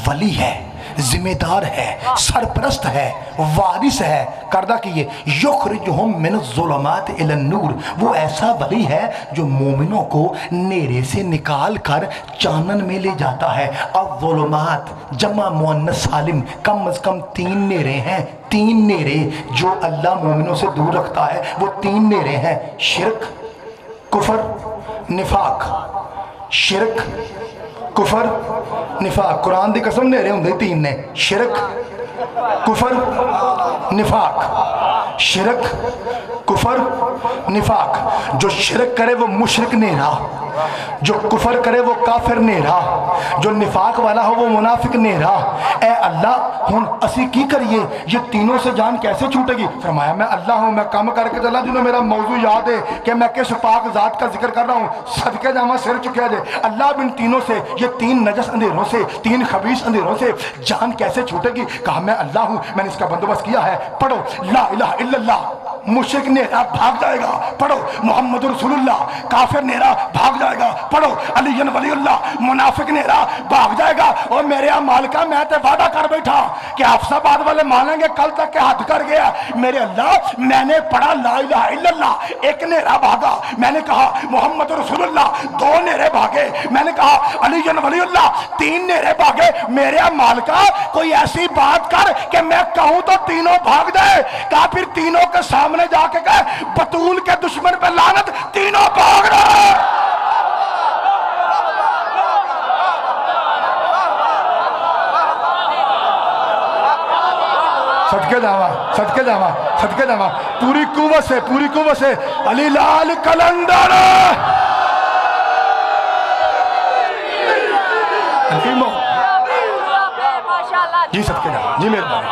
S2: वली है, जिम्मेदार है, सरपरस्त है, वारिस है। करदा किए युख़रिजुहुम मिनज़ ज़ुलुमात इलन नूर, वो ऐसा वली है जो मोमिनों को नेरे से निकाल कर चानन में ले जाता है। अब ज़ुलुमात जमा मुअन्नस सालिम, कम अज़ कम 3 नेरे हैं। 3 नेरे जो अल्लाह मोमिनों से दूर रखता है, वो 3 नेरे हैं। शिरक, कुफर, निफाक। शिरक, कुफर, निफाक। कुरान की कसम नेरे होंगे 3 ने, शिरक, कुफर, निफाक। शिरक, कुफर, निफाक। जो शिरक करे वो मुशरिक नेरा, जो कुफर करे वो काफिर नेरा, जो निफाक वाला हो वो मुनाफिक नेरा। ए अल्लाह हुन असी की करिए, ये तीनों से जान कैसे छूटेगी। फरमाया मैं अल्लाह हूँ, मैं काम करके चला, जिन्होंने मेरा मौजू याद है कि मैं किस पाक ज़ात का जिक्र कर रहा हूँ। सदके जामा सिर चुकिया जाए। अल्लाह बिन तीनों से, ये 3 नजस अंधेरों से, 3 खबीस अंधेरों से जान कैसे छूटेगी। कहा मैं अल्लाह हूँ, मैंने इसका बंदोबस्त किया है। पढ़ो ला इलाहा इल्लल्लाह, मुशरिक नेरा भाग जाएगा। पढ़ो मोहम्मद रसूलुल्लाह, काफिर नेरा भाग जाएगा। पढ़ो अली वलीउल्लाह, मुनाफिक नेरा भाग जाएगा। और मेरे मालिका मैं तो वादा कर बैठा कि हफ्साबाद वाले मानेंगे, कल तक के हद कर गया। मेरे अल्लाह मैंने पढ़ा ला इलाहा इल्लल्लाह, 1 नेरा भागा। मैंने कहा मोहम्मद रसूलुल्लाह, 2 नेरे भागे। मैंने कहा अली वलीउल्लाह, 3 नेरे भागे। मेरे मालिका कोई ऐसी बात कर कि मैं कहूं तो तीनों भाग जाए। कहा फिर तीनों के सामने जाके कहे बतूल के दुश्मन पे लानत, तीनों भाग रहे। सदके जावा, सदके जावा, सदके जावा। पूरी कुव्वत से, पूरी कुव्वत से अली लाल कलंदर जी सदके जा जी मेहरबानी।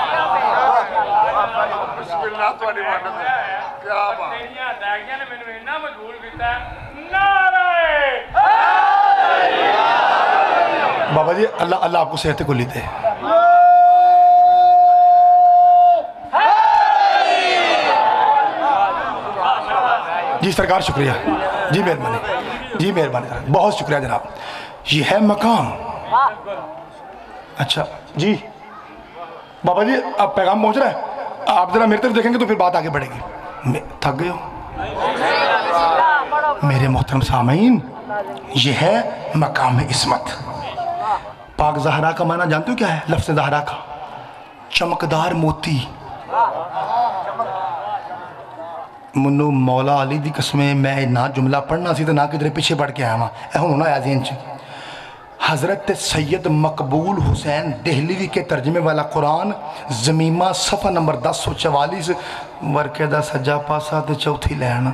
S2: बाबा जी अल्लाह अल्लाह आपको सेहत को ली दे। जी सरकार शुक्रिया जी मेहरबानी जी मेहरबानी बहुत शुक्रिया जनाब। ये है मकाम। अच्छा जी बाबा जी अब पैगाम पहुंच रहा है। आप जरा मेरी तरफ देखेंगे तो फिर बात आगे बढ़ेगी। थक गए हो मेरे मोहतरम सामीन। ये है मकाम इस्मत। पाक ज़हरा का माना जानते हो क्या है? लफ्ज़ ज़हरा का चमकदार मोती। मनु मौला अली दी कसमें मैं ना जुमला पढ़ना सी तो ना किधरे पीछे पढ़ के आया वहाँ हूँ ना याजीन च हज़रत सैयद मकबूल हुसैन दहलवी के तर्जमे वाला कुरान ज़मीमा सफ़ा नंबर 1044 वर्के दा सज्जा पासा ते चौथी लैन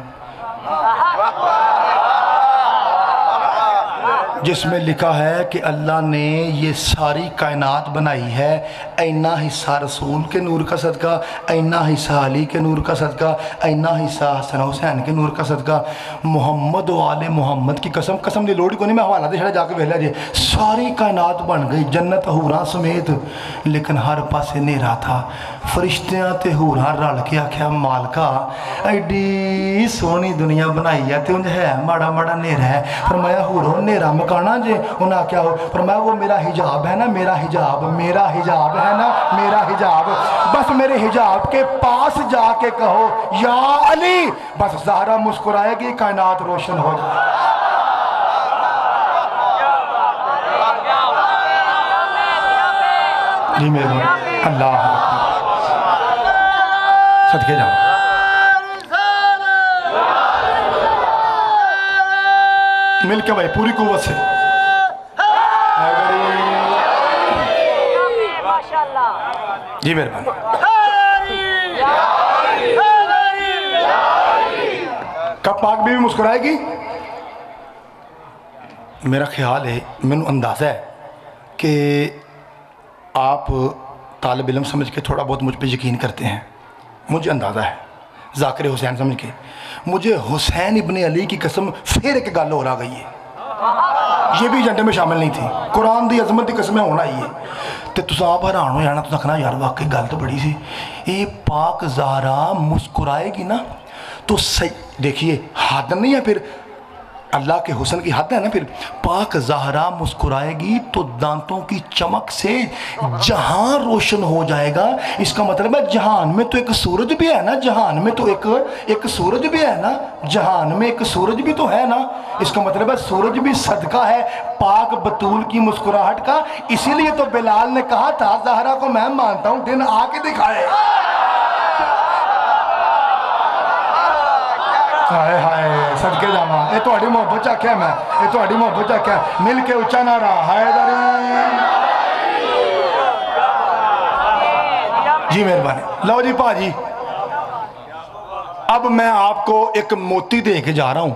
S2: जिसमें लिखा है कि अल्लाह ने ये सारी कायनात बनाई है इन्ना हिस्सा रसूल के नूर का सदका, इन्ना हिस्सा अली के नूर का सदका, इन्ना हिस्सा हसन हुसैन के नूर का सदका। मोहम्मद वाले मोहम्मद की कसम कसम दी लोड़ी को नहीं मैं हवाला दे छड़ा जाके वेला जे सारी कायनात बन गई जन्नत हूरां समेत, लेकिन हर पासे नेरा था। फरिश्तियां ते हूरां रल के आख्या मालका एडी सोहनी दुनिया बनाई है ते उंज है माड़ा माड़ा नेरा है। फरमाया हूरो नेरा मकाना जे उन्हें आख्या हो। फरमाया वो मेरा हिजाब है ना, मेरा हिजाब है ना, मेरा हिजाब। बस मेरे हिजाब के पास जाके कहो या अली, बस ज़हरा मुस्कुराएगी कायनात रोशन हो जाए। जी मेरे अल्लाह सदके जाओ। मिलके भाई पूरी कुव्वत से जी मेहरबानी। कब पाक बीवी मुस्कुराएगी? मेरा ख्याल है, मैंने अंदाज़ा है कि आप तालिब इल्म समझ के थोड़ा बहुत मुझ पे यकीन करते हैं। मुझे अंदाज़ा है ज़ाकिर हुसैन समझ के, मुझे हुसैन इब्ने अली की कसम फिर एक गल हो रहा गई है। ये भी एजेंडे में शामिल नहीं थी। कुरान दी अजमत की कसमें होना ही है तो तुम आप हैरान हो जाना। तुम आखना यार वाकई गल तो बड़ी सी। ये पाक ज़हरा मुस्कुराएगी ना तो सही, देखिए हद नहीं है फिर, अल्लाह के हुस्न की हद है ना। फिर पाक ज़हरा मुस्कुराएगी तो दांतों की चमक से जहां रोशन हो जाएगा। इसका मतलब है जहान में तो एक सूरज भी है ना, जहान में तो एक सूरज भी है ना, जहान में एक सूरज भी तो है ना। इसका मतलब है सूरज भी सदका है पाक बतूल की मुस्कुराहट का। इसीलिए तो बिलाल ने कहा था ज़हरा को मैं मानता हूं, दिन आके दिखाए। हाय हाय सदके जावा, ये थोड़ी मोहब्बत आख्या मैं, ये थोड़ी मोहब्बत आख्या। मिल के उच्चा नारा हैदरी। जी मेहरबानी। लो जी भाजी, अब मैं आपको एक मोती दे के जा रहा हूं,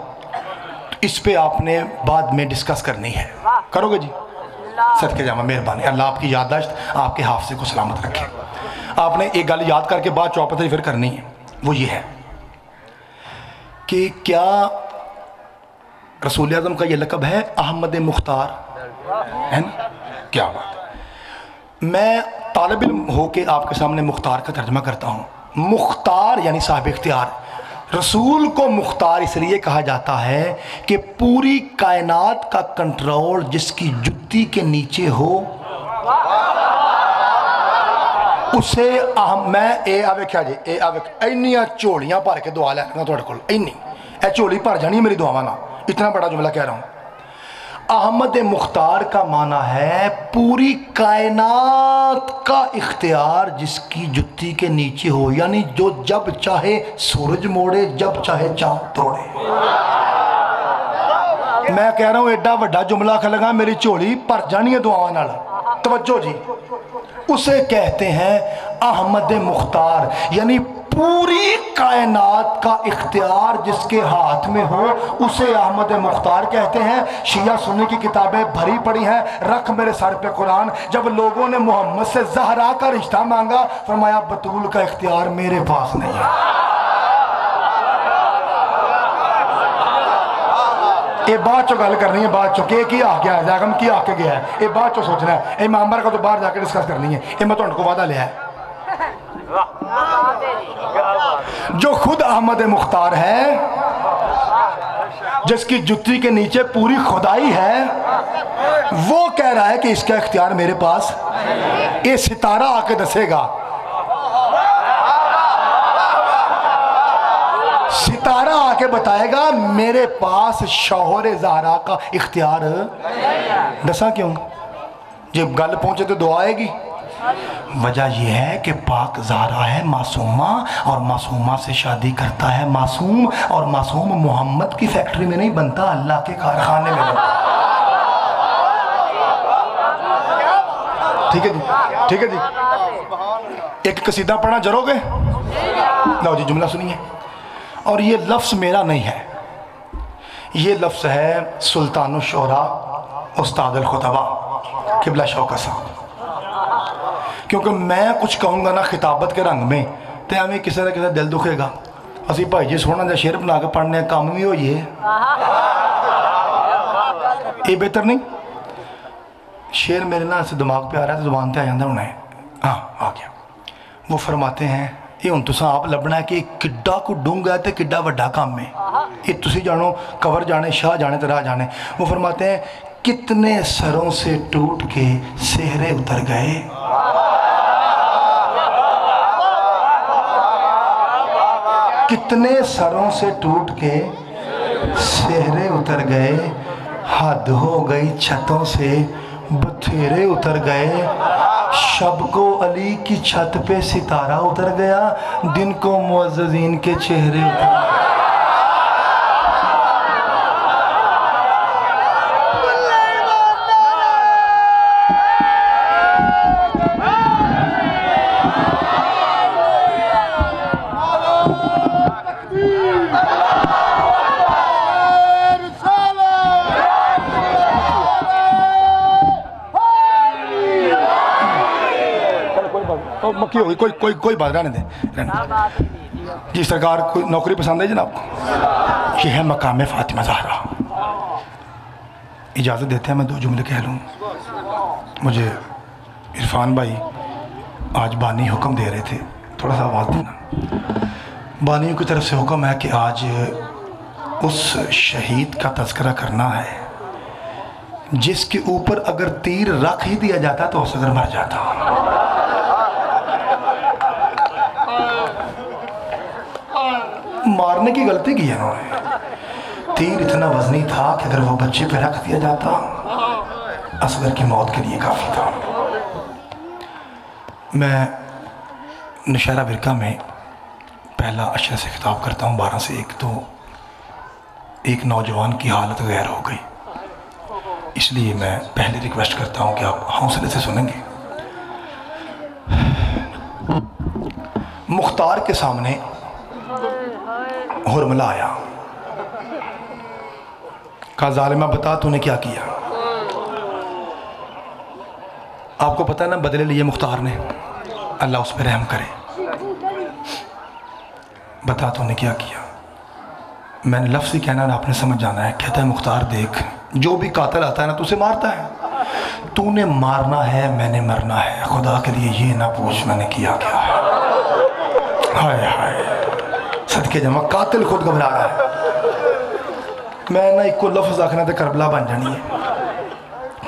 S2: इस पे आपने बाद में डिस्कस करनी है। करोगे जी? सदके जावा मेहरबानी। अल्लाह आपकी याददाश्त आपके हाफिज़े को सलामत रखे। आपने एक गल याद करके बाद चौपत फिर करनी है, वो ये है कि क्या रसूल आज़म का ये लक़ब है अहमद मुख्तार, है ना? क्या बात। मैं तालिब इल्म हो के आपके सामने मुख्तार का तर्जमा करता हूँ। मुख्तार यानी साहिब इख्तियार। रसूल को मुख्तार इसलिए कहा जाता है कि पूरी कायनात का कंट्रोल जिसकी जुत्ती के नीचे हो उसे मैं ए आवे क्या जी ए आवे इन्नियां झोलियां भर के दुआ लैना तुहाडे कोल। इन्नी ए झोली भर जानी है मेरी दुआवां नाल। इतना बड़ा जुमला कह रहा हूँ। अहमद मुख्तार का माना है पूरी कायनात का इख्तियार जिसकी जुत्ती के नीचे हो, यानी जो जब चाहे सूरज मोड़े, जब चाहे चांद तोड़े। मैं कह रहा हूँ एडा वड्डा जुमला लगा, मेरी झोली भर जानी है दुआवां नाल। तवज्जो जी, उसे कहते हैं अहमद मुख्तार, यानी पूरी कायनात का इख्तियार जिसके हाथ में हो उसे अहमद मुख्तार कहते हैं। शिया सुन्नी की किताबें भरी पड़ी हैं, रख मेरे सर पे कुरान। जब लोगों ने मोहम्मद से ज़हरा का रिश्ता मांगा, फरमाया बतूल का इख्तियार मेरे पास नहीं है। ये बाद चो गल करनी है, बाद चो की आ गया जागम की आके गया है, ये बाद चो सोचना है। ये मामर का तो बाहर जाके डिस्कस करनी है, ये मैं तुहानू को वादा लिया है। जो खुद अहमद मुख्तार है, जिसकी जुत्ती के नीचे पूरी खुदाई है, वो कह रहा है कि इसका इख्तियार मेरे पास। ये सितारा आके दसेगा, सितारा आके बताएगा मेरे पास शौहर ज़हरा का इख्तियार। दसा क्यों? जब गल पहुंचे तो दुआ आएगी। वजह यह है कि पाक ज़हरा है मासूमा, और मासूमा से शादी करता है मासूम, और मासूम मोहम्मद की फैक्ट्री में नहीं बनता, अल्लाह के कारखाने में बनता। ठीक है जी, ठीक है जी। एक कसीदा पढ़ना जरोगे? लो जी, जुमला सुनिए। और ये लफ्ज़ मेरा नहीं है, ये लफ्ज़ है सुल्तानुल शोरा उस्ताद अल खुतबा किबला शौकत साहब। क्योंकि मैं कुछ कहूँगा ना खिताबत के रंग में, तो हमें किसी ना किसी दिल दुखेगा। असी भाई जी सोहना जहा शेर बना के पढ़ने काम भी होइए, ये बेहतर नहीं। शेर मेरे ना ऐसे दिमाग पे आ रहा है तो जुबान पे आ जाता हूँ। हाँ, आ गया। वो फरमाते हैं, ये हूँ तुसा आप लभना है कि किड्डा को डूंगा है तो किड्डा वड्डा काम है। ये तुसी जानो, कवर जाने, शाह जाने तो राह जाने। वो फरमाते हैं, कितने सरों से टूट के सेहरे उतर गए, कितने सरों से टूट के सेहरे उतर गए, हद हो गई छतों से बथेरे उतर गए। शब को अली की छत पे सितारा उतर गया, दिन को मुअज़्ज़ज़ीन के चेहरे उतर गए। मक्की हो गई, कोई बात रहने दे जी। सरकार कोई नौकरी पसंद है जनाब? ये है मकाम फातिमा ज़हरा। इजाज़त देते हैं मैं दो जुमले कह लूँ। मुझे इरफान भाई आज बानी हुक्म दे रहे थे, थोड़ा सा आवाज़ देना। बानियों की तरफ से हुक्म है कि आज उस शहीद का तज़किरा करना है जिसके ऊपर अगर तीर रख ही दिया जाता तो असगर मर जाता। मारने की गलती की है उन्होंने। तीर इतना वजनी था कि अगर वो बच्चे पे रख दिया जाता, असगर की मौत के लिए काफ़ी था। मैं नौशहरा बिरका में पहला अशरे से खिताब करता हूँ 12 से 1। तो एक नौजवान की हालत गैर हो गई, इसलिए मैं पहले रिक्वेस्ट करता हूँ कि आप हौसले से सुनेंगे। मुख्तार के सामने हुरमला आया, कहा ज़ालिमा बता तूने क्या किया। आपको पता है ना बदले लिए मुख्तार ने, अल्लाह उस पर रहम करे। बता तूने क्या किया। मैंने लफ्ज़ ही कहना ना, आपने समझ जाना है। कहता है मुख्तार देख, जो भी कातिल आता है ना तुझसे मारता है, तूने मारना है मैंने मरना है, खुदा के लिए ये ना पूछ मैंने किया क्या है। हाय हाय सदके जमा, कातिल खुद घबरा रहा है। मैं ना एक को लफ्ज़ आखना तो करबला बन जानी है,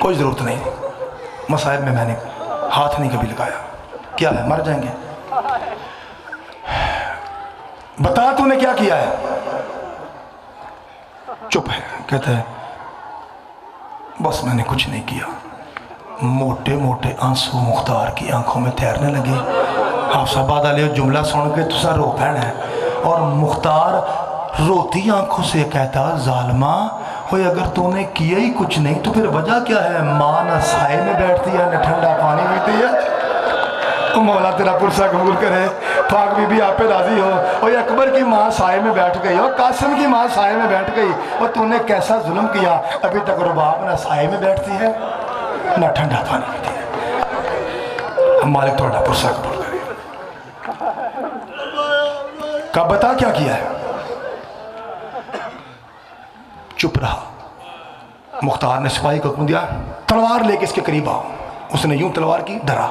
S2: कोई ज़रूरत नहीं। मसाइब में मैंने हाथ नहीं कभी लगाया। क्या है, मर जाएंगे। बता तूने क्या किया है। चुप है। कहता है बस मैंने कुछ नहीं किया। मोटे मोटे आंसू मुख्तार की आंखों में तैरने लगे। हाफसाबाद वाले जुमला सुन के तुसा रो पैना है, और मुख्तार रोती आंखों से कहता जालिमा होए अगर तूने किया ही कुछ नहीं तो फिर वजह क्या है। माँ ना साए में बैठती है न ठंडा पानी पीती है। तो मौला तेरा पुरसा कबूल करे। पाक बीबी आप पे राजी हो। और अकबर की माँ साए में बैठ गई और कासिम की माँ साए में बैठ गई। और तूने कैसा जुल्म किया, अभी तक रुबाब ना साए में बैठती है ना ठंडा पानी पीती है। मालिक थोड़ा पुरसा कबूल करे। कब बता क्या किया है? चुप रहा। मुख्तार ने सिपाही को हुक्म दिया, तलवार लेके इसके करीब आओ। उसने यूं तलवार की, डरा।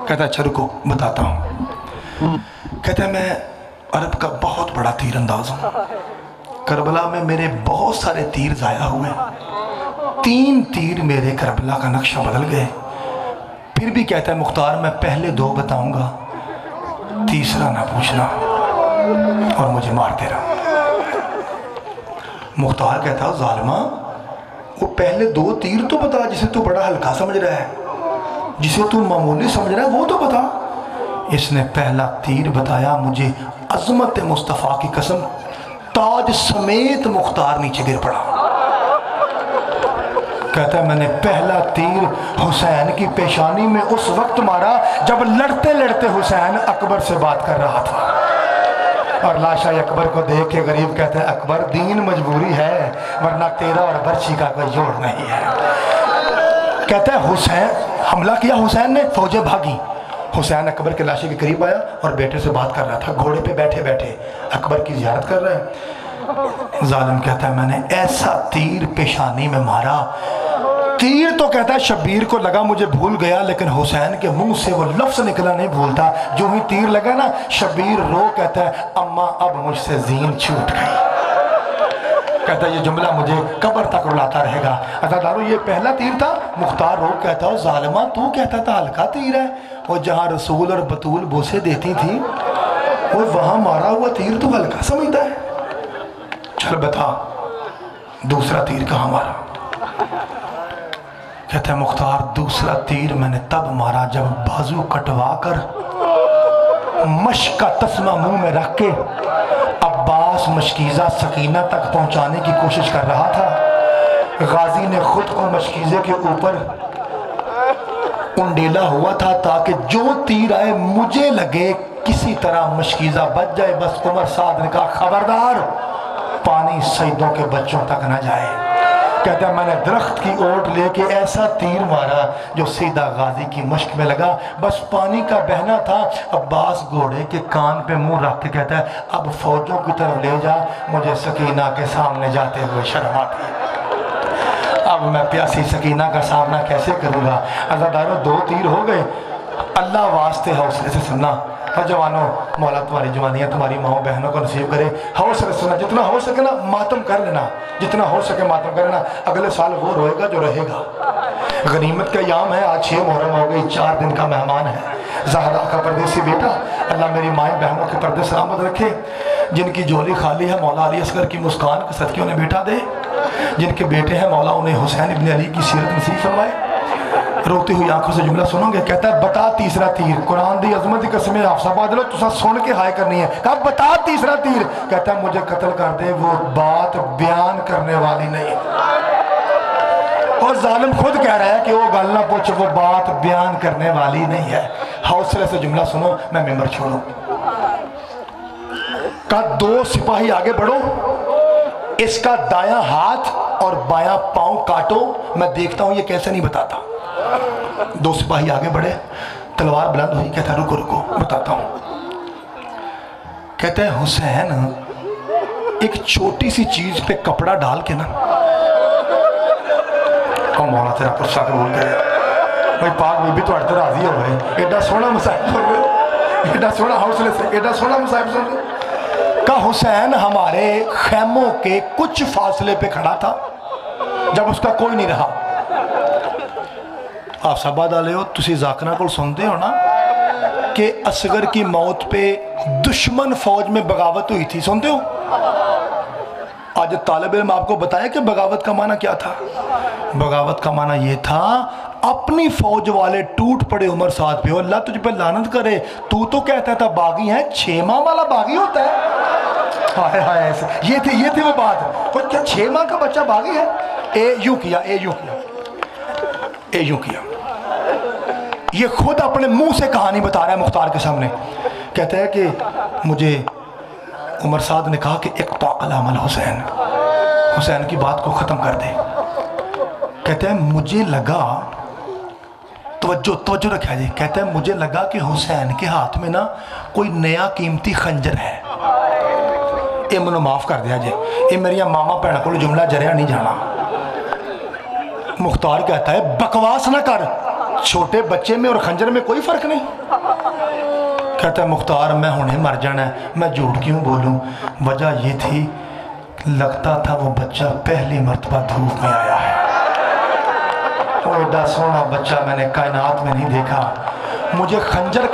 S2: कहता अच्छा रुको बताता हूँ। कहता है मैं अरब का बहुत बड़ा तीर अंदाज हूँ। करबला में मेरे बहुत सारे तीर ज़ाया हुए, 3 तीर मेरे करबला का नक्शा बदल गए। फिर भी कहता है मुख्तार मैं पहले 2 बताऊंगा, तीसरा ना पूछना और मुझे मारते रहो। मुख्तार कहता जालिमा वो पहले 2 तीर तो बता, जिसे तू बड़ा हल्का समझ रहा है, जिसे तू मामूली समझ रहा है वो तो बता। इसने पहला तीर बताया, मुझे अजमत मुस्तफ़ा की कसम ताज समेत मुख्तार नीचे गिर पड़ा। कहता है मैंने पहला तीर हुसैन की पेशानी में उस वक्त मारा जब लड़ते लड़ते हुसैन अकबर से बात कर रहा था। और लाशा अकबर को देख के गरीब कहते हैं अकबर दीन मजबूरी है, वरना तेरा और बर्ची का कोई जोड़ नहीं है। कहता है हुसैन हमला किया, हुसैन ने, फौजें भागी। हुसैन अकबर के लाशे के करीब आया और बेटे से बात कर रहा था, घोड़े पे बैठे बैठे अकबर की जियारत कर रहे हैं। जालिम कहता है मैंने ऐसा तीर पेशानी में मारा, तीर तो कहता है शब्बीर को लगा मुझे भूल गया, लेकिन हुसैन के मुंह से वो लफ्ज़ निकला नहीं भूलता। जो ही तीर लगा ना, शब्बीर रो कहता है अम्मा अब मुझसे जीन छूट गई। कहता है ये जुमला मुझे कब्र तक रुलाता रहेगा। अज़ादारो ये पहला तीर था। मुख्तार रो कहता है जालिमा तू कहता था हल्का तीर है, और जहाँ रसूल और बतूल बोसे देती थी वो वहाँ मारा हुआ तीर तो हल्का समझता है। चल बता दूसरा तीर कहाँ मारा? कहता है मुख्तार दूसरा तीर मैंने तब मारा जब बाजू कटवा कर मश्क का तस्मा मुंह में रख के अब्बास मशकीज़ा सकीना तक पहुंचाने की कोशिश कर रहा था। गाजी ने खुद को मशकीज़े के ऊपर उंडेला हुआ था ताकि जो तीर आए मुझे लगे किसी तरह मशकीज़ा बच जाए। बस उमर साद ने कहा खबरदार पानी सईदों के बच्चों तक न जाए। कहता है मैंने दरख्त की ओट लेके ऐसा तीर मारा जो सीधा गाजी की मश्क में लगा, बस पानी का बहना था। अब्बास घोड़े के कान पे मुंह रख के कहता है अब फौजों की तरफ ले जा, मुझे सकीना के सामने जाते हुए शर्म आती है। अब मैं प्यासी सकीना का सामना कैसे करूँगा? अज़ादारों 2 तीर हो गए। अल्लाह वास्ते हौसले से सुनना। और जवानों मौला तुम्हारी जवानियाँ तुम्हारी माओ बहनों को नसीब करे। हौसले सुनना, जितना हो सके ना मातम कर लेना, जितना हो सके मातम कर लेना। अगले साल वो रोएगा जो रहेगा। गनीमत का याम है, आज 6 मुहर्रम हो गई, 4 दिन का मेहमान है ज़हरा का परदेसी बेटा। अल्लाह मेरी माएँ बहनों के पर्दे सलामत रखे। जिनकी झोली खाली है मौला अली असगर की मुस्कान के सदके उन्हें बेटा दे। जिनके बेटे हैं मौला उन्हें हुसैन इब्न अली की सीरत नसीब फरमाए। रोती हुई आंखों से जुमला सुनोगे। कहता है बता तीसरा तीर। कुरान दी अजमत की कसमें हाफसा बादलो तुसा सुन के हाय करनी है। कहा बता तीसरा तीर। कहता है मुझे कत्ल कर दे, वो बात बयान करने वाली नहीं। और जालिम खुद कह रहा है कि वो गल ना पूछ, वो बात बयान करने वाली नहीं है। हौसले से जुमला सुनो, मैं मेंबर छोड़ू। का 2 सिपाही आगे बढ़ो, इसका दायां हाथ और बायां पांव काटो, मैं देखता हूं ये कैसे नहीं बताता। 2 सिपाही आगे बढ़े, तलवार बुलंद हुई। कहता रुको रुको बताता हूं। कहते हैं हुसैन एक छोटी सी चीज पे कपड़ा डाल के ना, मौला तेरा पुरसा कबूल करे भाई, पाक बीबी तो अड़ते राजी हो गए। एडा सोहना मसाइब सुन रहे, एडा सोहना हौसले से एडा सोहना मसाइब सुन रहे। का हुसैन हमारे खैमों के कुछ फासले पे खड़ा था जब उसका कोई नहीं रहा। आप सबा डाले हो, तुसी जाकरा को सुनते हो ना कि असगर की मौत पे दुश्मन फौज में बगावत हुई थी, सुनते हो? आज तालिब इल्म आपको बताया कि बगावत का माना क्या था। बगावत का माना ये था अपनी फौज वाले टूट पड़े उमर साथ पे, अल्लाह तुझ पे लानत करे, तू तो कहता था बागी है, 6 माह वाला बागी होता है। हाय हाय ऐसे ये थी वो बात। और क्या 6 माह का बच्चा बागी है? ए यूं किया, ए यूं किया, ए यूं किया। ये खुद अपने मुंह से कहानी बता रहा है मुख्तार के सामने। कहता है कि मुझे उमर साद ने कहा कि इक़्ता अल हुसैन, हुसैन की बात को ख़त्म कर दे। कहते हैं मुझे लगा, तवज्जो रखा जी, कहते हैं मुझे लगा कि हुसैन के हाथ में ना कोई नया कीमती खंजर है। ये मैंने माफ़ कर दिया जी, ये मेरिया मामा भैन को जुमला जरिया नहीं जाना। मुख्तार कहता है बकवास ना कर, छोटे बच्चे में और खंजर में कोई फ़र्क नहीं। कहता है मुख्तार मैं हुणे मर जाना है, मैं झूठ क्यों बोलूं? वजह ये थी लगता था वो बच्चा पहली मर्तबा धूप में आया है। वो एडा सोना बच्चा मैंने कायनात में नहीं देखा। मुझे खंजर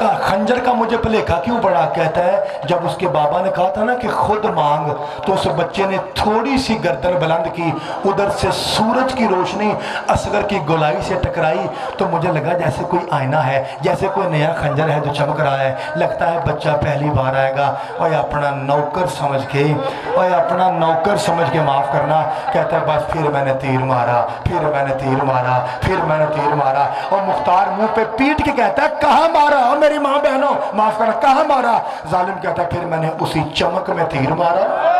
S2: का मुझे भलेखा क्यों पड़ा? कहता है जब उसके बाबा ने कहा था ना कि खुद मांग, तो उस बच्चे ने थोड़ी सी गर्दन बुलंद की, उधर से सूरज की रोशनी असगर की गोलाई से टकराई, तो मुझे लगा जैसे कोई आईना है, जैसे कोई नया खंजर है जो चमक रहा है। लगता है बच्चा पहली बार आएगा। और अपना नौकर समझ के, और अपना नौकर समझ के माफ़ करना। कहता है बस फिर मैंने तीर मारा, फिर मैंने तीर मारा, फिर मैंने तीर मारा। और मुख्तार मुंह पे पीट के कहता है कहाँ मारा? और मेरी माँ बहनों माफ करना, कहाँ मारा? जालिम कहता है फिर मैंने उसी चमक में तीर मारा।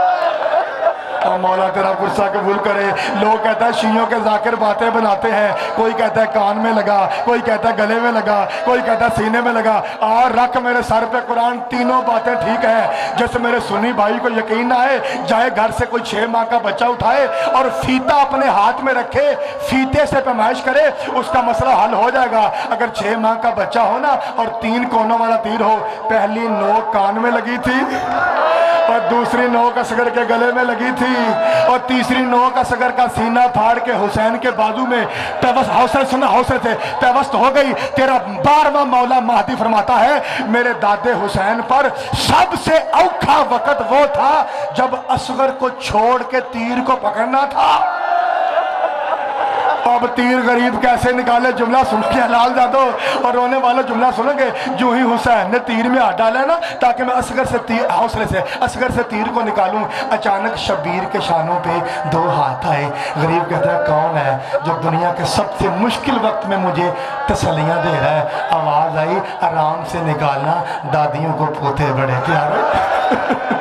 S2: और मौला तेरा गुस्सा कबूल करे। लोग कहता है शियों के जाकिर बातें बनाते हैं, कोई कहता है कान में लगा, कोई कहता है गले में लगा, कोई कहता है सीने में लगा। और रख मेरे सर पे कुरान, तीनों बातें ठीक है। जैसे मेरे सुन्नी भाई को यकीन ना आए, जाए घर से कोई 6 माह का बच्चा उठाए और फीता अपने हाथ में रखे, फीते से पैमाइश करे, उसका मसला हल हो जाएगा। अगर 6 माह का बच्चा हो ना और 3 कोनों वाला तीर हो, पहली नोक कान में लगी थी और दूसरी नोक असगर के गले में लगी थी और तीसरी नोक असगर का सीना फाड़ के हुसैन के बाजू में पेवस्त, हौसले सुना, हौसले से पेवस्त हो गई। तेरा 12वां मौला महदी फरमाता है मेरे दादे हुसैन पर सबसे औखा वक्त वो था जब असगर को छोड़ के तीर को पकड़ना था। अब तीर गरीब कैसे निकाले, जुमला सुन के हलाल जादो और रोने वाला जुमला सुनोगे। जो ही हुसैन ने तीर में हाथ डाला ना ताकि मैं असगर से तीर, हौसले से असगर से तीर को निकालूं, अचानक शब्बीर के शानों पे 2 हाथ आए। गरीब कहता है कौन है जो दुनिया के सबसे मुश्किल वक्त में मुझे तसल्लियां दे रहा है? आवाज़ आई आराम से निकालना, दादियों को पोते बड़े प्यारे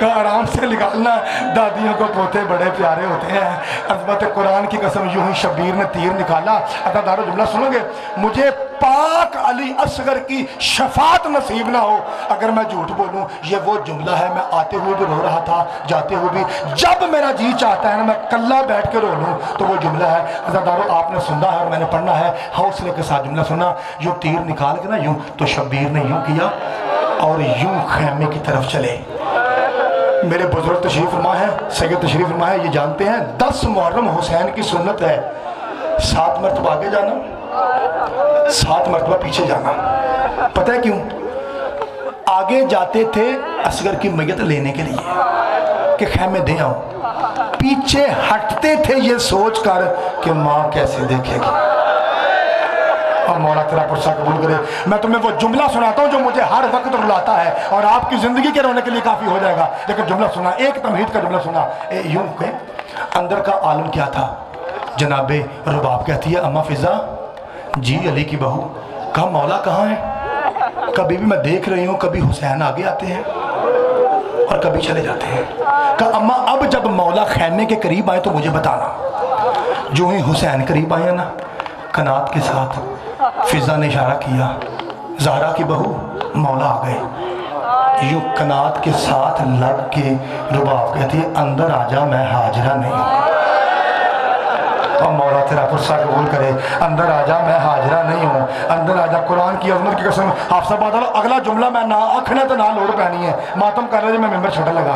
S2: आराम से निकालना, दादियों को पोते बड़े प्यारे होते हैं। अज़मत कुरान की कसम, यूं ही शब्बीर ने तीर निकाला। अदादारो जुमला सुनोगे, मुझे पाक अली असगर की शफात नसीब ना हो अगर मैं झूठ बोलूं। ये वो जुमला है, मैं आते हुए भी रो रहा था, जाते हुए भी। जब मेरा जी चाहता है ना मैं कल्ला बैठ के रो लूं तो वो जुमला है। अदादारो आपने सुना है और मैंने पढ़ना है, हौसले के साथ जुमला सुना। यूं तीर निकाल के ना यूं, तो शब्बीर ने यूं किया और यूं खैमे की तरफ चले। मेरे बुजुर्ग तशरीफ फरमा है, सैयद तशरीफ फरमा है, ये जानते हैं 10 मुहर्रम हुसैन की सुन्नत है, 7 मरतबा आगे जाना, 7 मरतबा पीछे जाना। पता है क्यों? आगे जाते थे असगर की मैयत लेने के लिए कि खैमे दे आओ, पीछे हटते थे ये सोच कर कि माँ कैसे देखेगी। और मौला तेरा पुरसा कबूल करे। मैं तुम्हें वो जुमला सुनाता हूँ जो मुझे हर वक्त रुलाता है और आपकी ज़िंदगी के रोने के लिए काफ़ी हो जाएगा। लेकिन जुमला सुना, एक तमहीद का जुमला सुना। यूं के अंदर का आलम क्या था? जनाबे रुबाब कहती है अम्मा फ़िज़ा जी अली की बहू, कहा मौला कहाँ है? कभी भी मैं देख रही हूँ, कभी हुसैन आगे आते हैं और कभी चले जाते हैं। कहा अम्मा अब जब मौला खैमे के करीब आए तो मुझे बताना। जो ही हुसैन करीब आए ना, कनात के साथ फिजा ने इशारा किया, ज़हरा की बहू मौला आ गए। यूँ कनात के साथ लग के रुबाब कहती है अंदर आजा मैं हाजिरा नहीं हूँ। और मौला तेरा पुरसा कबूल करे, अंदर आजा मैं हाजिरा नहीं हूँ, अंदर आजा। कुरान की अजमत की कसम हाफसा बात, अगला जुमला मैं ना आखना तो ना लोड़ पैनी है, मातम कर रहे मैं मेंबर छोटा लगा।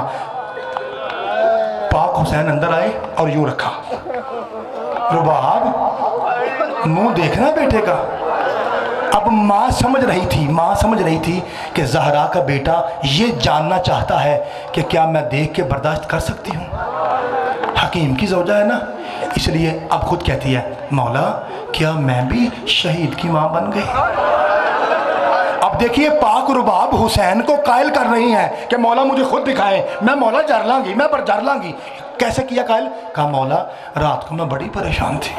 S2: पाक हुसैन अंदर आए और यूँ रखा। रुबाब मुंह देखना बेटे का। अब माँ समझ रही थी कि ज़हरा का बेटा ये जानना चाहता है कि क्या मैं देख के बर्दाश्त कर सकती हूँ। हकीम की ज़ौजा है ना, इसलिए अब खुद कहती है मौला क्या मैं भी शहीद की माँ बन गई। अब देखिए पाक रुबाब हुसैन को कायल कर रही हैं कि मौला मुझे खुद दिखाएं, मैं मौला जर लांगी, मैं पर जर लांगी। कैसे किया कायल? कहा मौला रात को मैं बड़ी परेशान थी।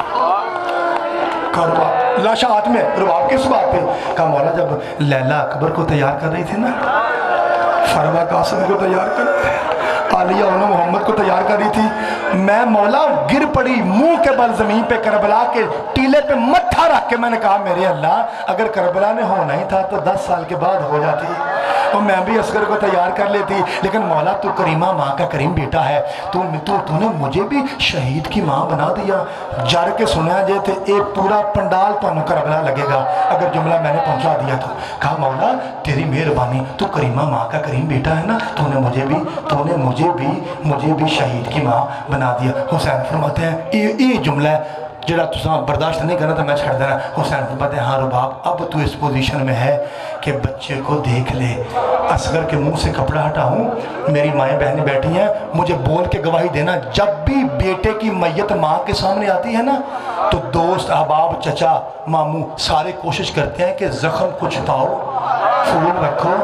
S2: कहा लाशा हाथ में, रुबाब किस बात पे? कहा मौला जब लैला अकबर को तैयार कर रही थी ना, फरवा कासिम को तैयार कर रही थी, आलिया उन्होंने मोहम्मद को तैयार कर रही थी, मैं मौला गिर पड़ी मुंह के बल जमीन पे, करबला के टीले पे मत्था रख के मैंने कहा मेरे अल्लाह अगर करबला ने होना ही था तो 10 साल के बाद हो जाती और मैं भी असगर को तैयार कर लेती, लेकिन मौला तू करीमा माँ का करीम बेटा है, तूने मुझे भी शहीद की माँ बना दिया। जर के सुना जे थे ये पूरा पंडाल तुम करबला लगेगा अगर जुमला मैंने पहुँचा दिया तो। कहा मौला तेरी मेहरबानी, तू करीमा माँ का करीम बेटा है ना, तूने मुझे भी शहीद की माँ बना दिया। हुसैन फरमाते हैं ये जुमला है जरा तुसा बर्दाश्त नहीं करना तो मैं छड़ देना। हुसैन फरमाते हैं हाँ रुबाब अब तू इस पोजीशन में है कि बच्चे को देख ले, असगर के मुंह से कपड़ा हटाऊं, मेरी माएँ बहनें बैठी हैं, मुझे बोल के गवाही देना जब भी बेटे की मैयत माँ के सामने आती है ना तो दोस्त अहबाब चचा मामू सारे कोशिश करते हैं कि ज़ख्म कुछ पाओ, फूल रखो,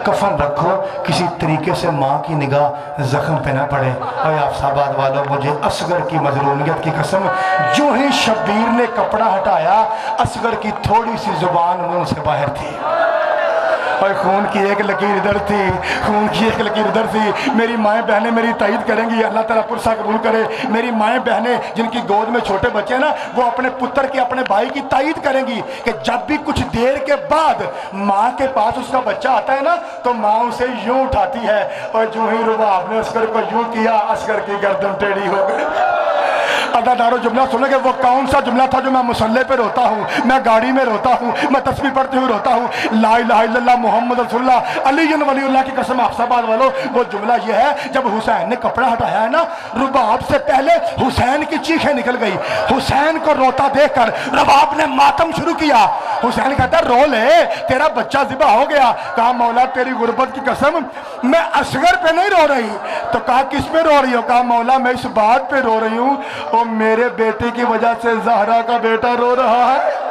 S2: कफन रखो, किसी तरीके से माँ की निगाह ज़ख्म पे ना पड़े। और आफसाबाद वालों मुझे असगर की मजलूमियत की कसम, जो ही शब्बीर ने कपड़ा हटाया असगर की थोड़ी सी जुबान मुंह से बाहर थी और खून की एक लकीर इधर थी, खून की एक लकीर उधर थी। मेरी माएँ बहनें मेरी तायद करेंगी, अल्लाह ताला पुरसा कबूल करे। मेरी माएँ बहनें जिनकी गोद में छोटे बच्चे हैं ना वो अपने पुत्र की अपने भाई की तायद करेंगी कि जब भी कुछ देर के बाद माँ के पास उसका बच्चा आता है ना तो माँ उसे यूं उठाती है और जो ही रुबाब ने असगर को यूं किया असगर की गर्दन टेढ़ी हो गई। अदादारो जुमला सुनोगे वो कौन सा जुमला था जो मैं मुसल्ले पे रोता हूँ, मैं गाड़ी में रोता हूँ, मैं तस्बीह पढ़ते हुए रोता हूँ, ला इलाहा इल्लल्लाह मोहम्मद रसूलुल्लाह अली वलीउल्लाह की कसम आफसाबाद वालों वो जुमला ये है जब हुसैन ने कपड़ा हटाया है ना रुबाब से पहले हुसैन की चीखें निकल गई। हुसैन को रोता देखकर रुबाब ने मातम शुरू किया। हुसैन कहता रो ले तेरा बच्चा ज़िबा हो गया। कहा मौला तेरी गुर्बत की कसम मैं असगर पे नहीं रो रही। तो कहा किस पे रो रही हो? कहा मौला मैं इस बात पे रो रही हूँ और मेरे बेटे की वजह से ज़हरा का बेटा रो रहा है।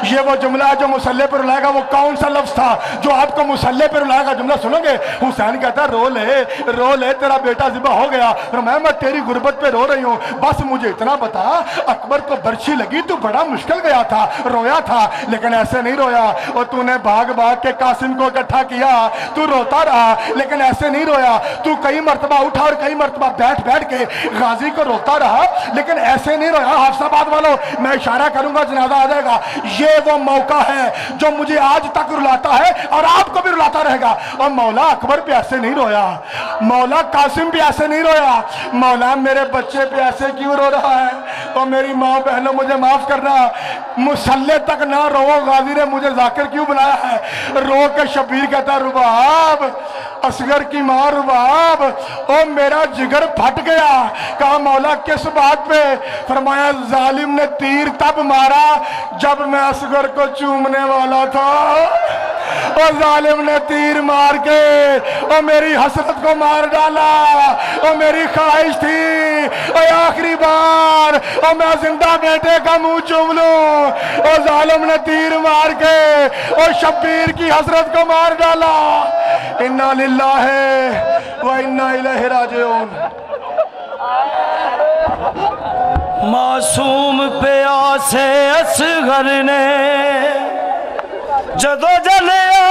S2: ये वो जुमला जो मुसल्ले पर रुलाएगा वो कौन सा लफ्ज था जो आपको मुसल्ले पर रुलाएगा? जुमला सुनोगे? हुसैन कहता रो ले तेरा बेटा ज़िबा हो गया। और मैं तेरी गुर्बत पे रो रही हूँ, बस मुझे इतना बता अकबर को बर्छी लगी तो बड़ा मुश्किल गया था, रोया था लेकिन ऐसे नहीं रोया। और तूने भाग भाग के कासिम को इकट्ठा किया, तू रोता रहा लेकिन ऐसे नहीं रोया। तू कई मरतबा उठा और कई मरतबा बैठ बैठ के गाजी को रोता रहा लेकिन ऐसे नहीं रोया। हाफसाबाद वालों मैं इशारा करूंगा जनाजा आ जाएगा। ये वो मौका है जो मुझे आज तक रुलाता है और आपको भी रुलाता रहेगा। और मौला अकबर पे ऐसे नहीं रोया, मौला कासिम पे ऐसे नहीं रोया, मौला मेरे बच्चे पे ऐसे क्यों रो रहा है? और मेरी माँ बहनों मुझे माफ करना, मुसल्ले तक ना रो गाजी ने मुझे जाकिर क्यों बनाया है? रो के शबीर कहता रुबाब असगर की माँ रुबाब ओ मेरा जिगर फट गया। कहा मौला किस बात पे? फरमाया जालिम ने तीर तब मारा जब मैं असगर को चूमने वाला था और जालिम ने तीर मार के और मेरी हसरत को मार डाला और मेरी ख्वाहिश थी और आखिरी बार और मैं जिंदा बेटे का मुंह चूम लूं और जालिम ने तीर मार के और शब्बीर की हसरत को मार डाला। इन्ना लिल्लाहि व इन्ना इलैहि राजिऊन।
S3: मासूम प्यासे असगर ने जदों जलिया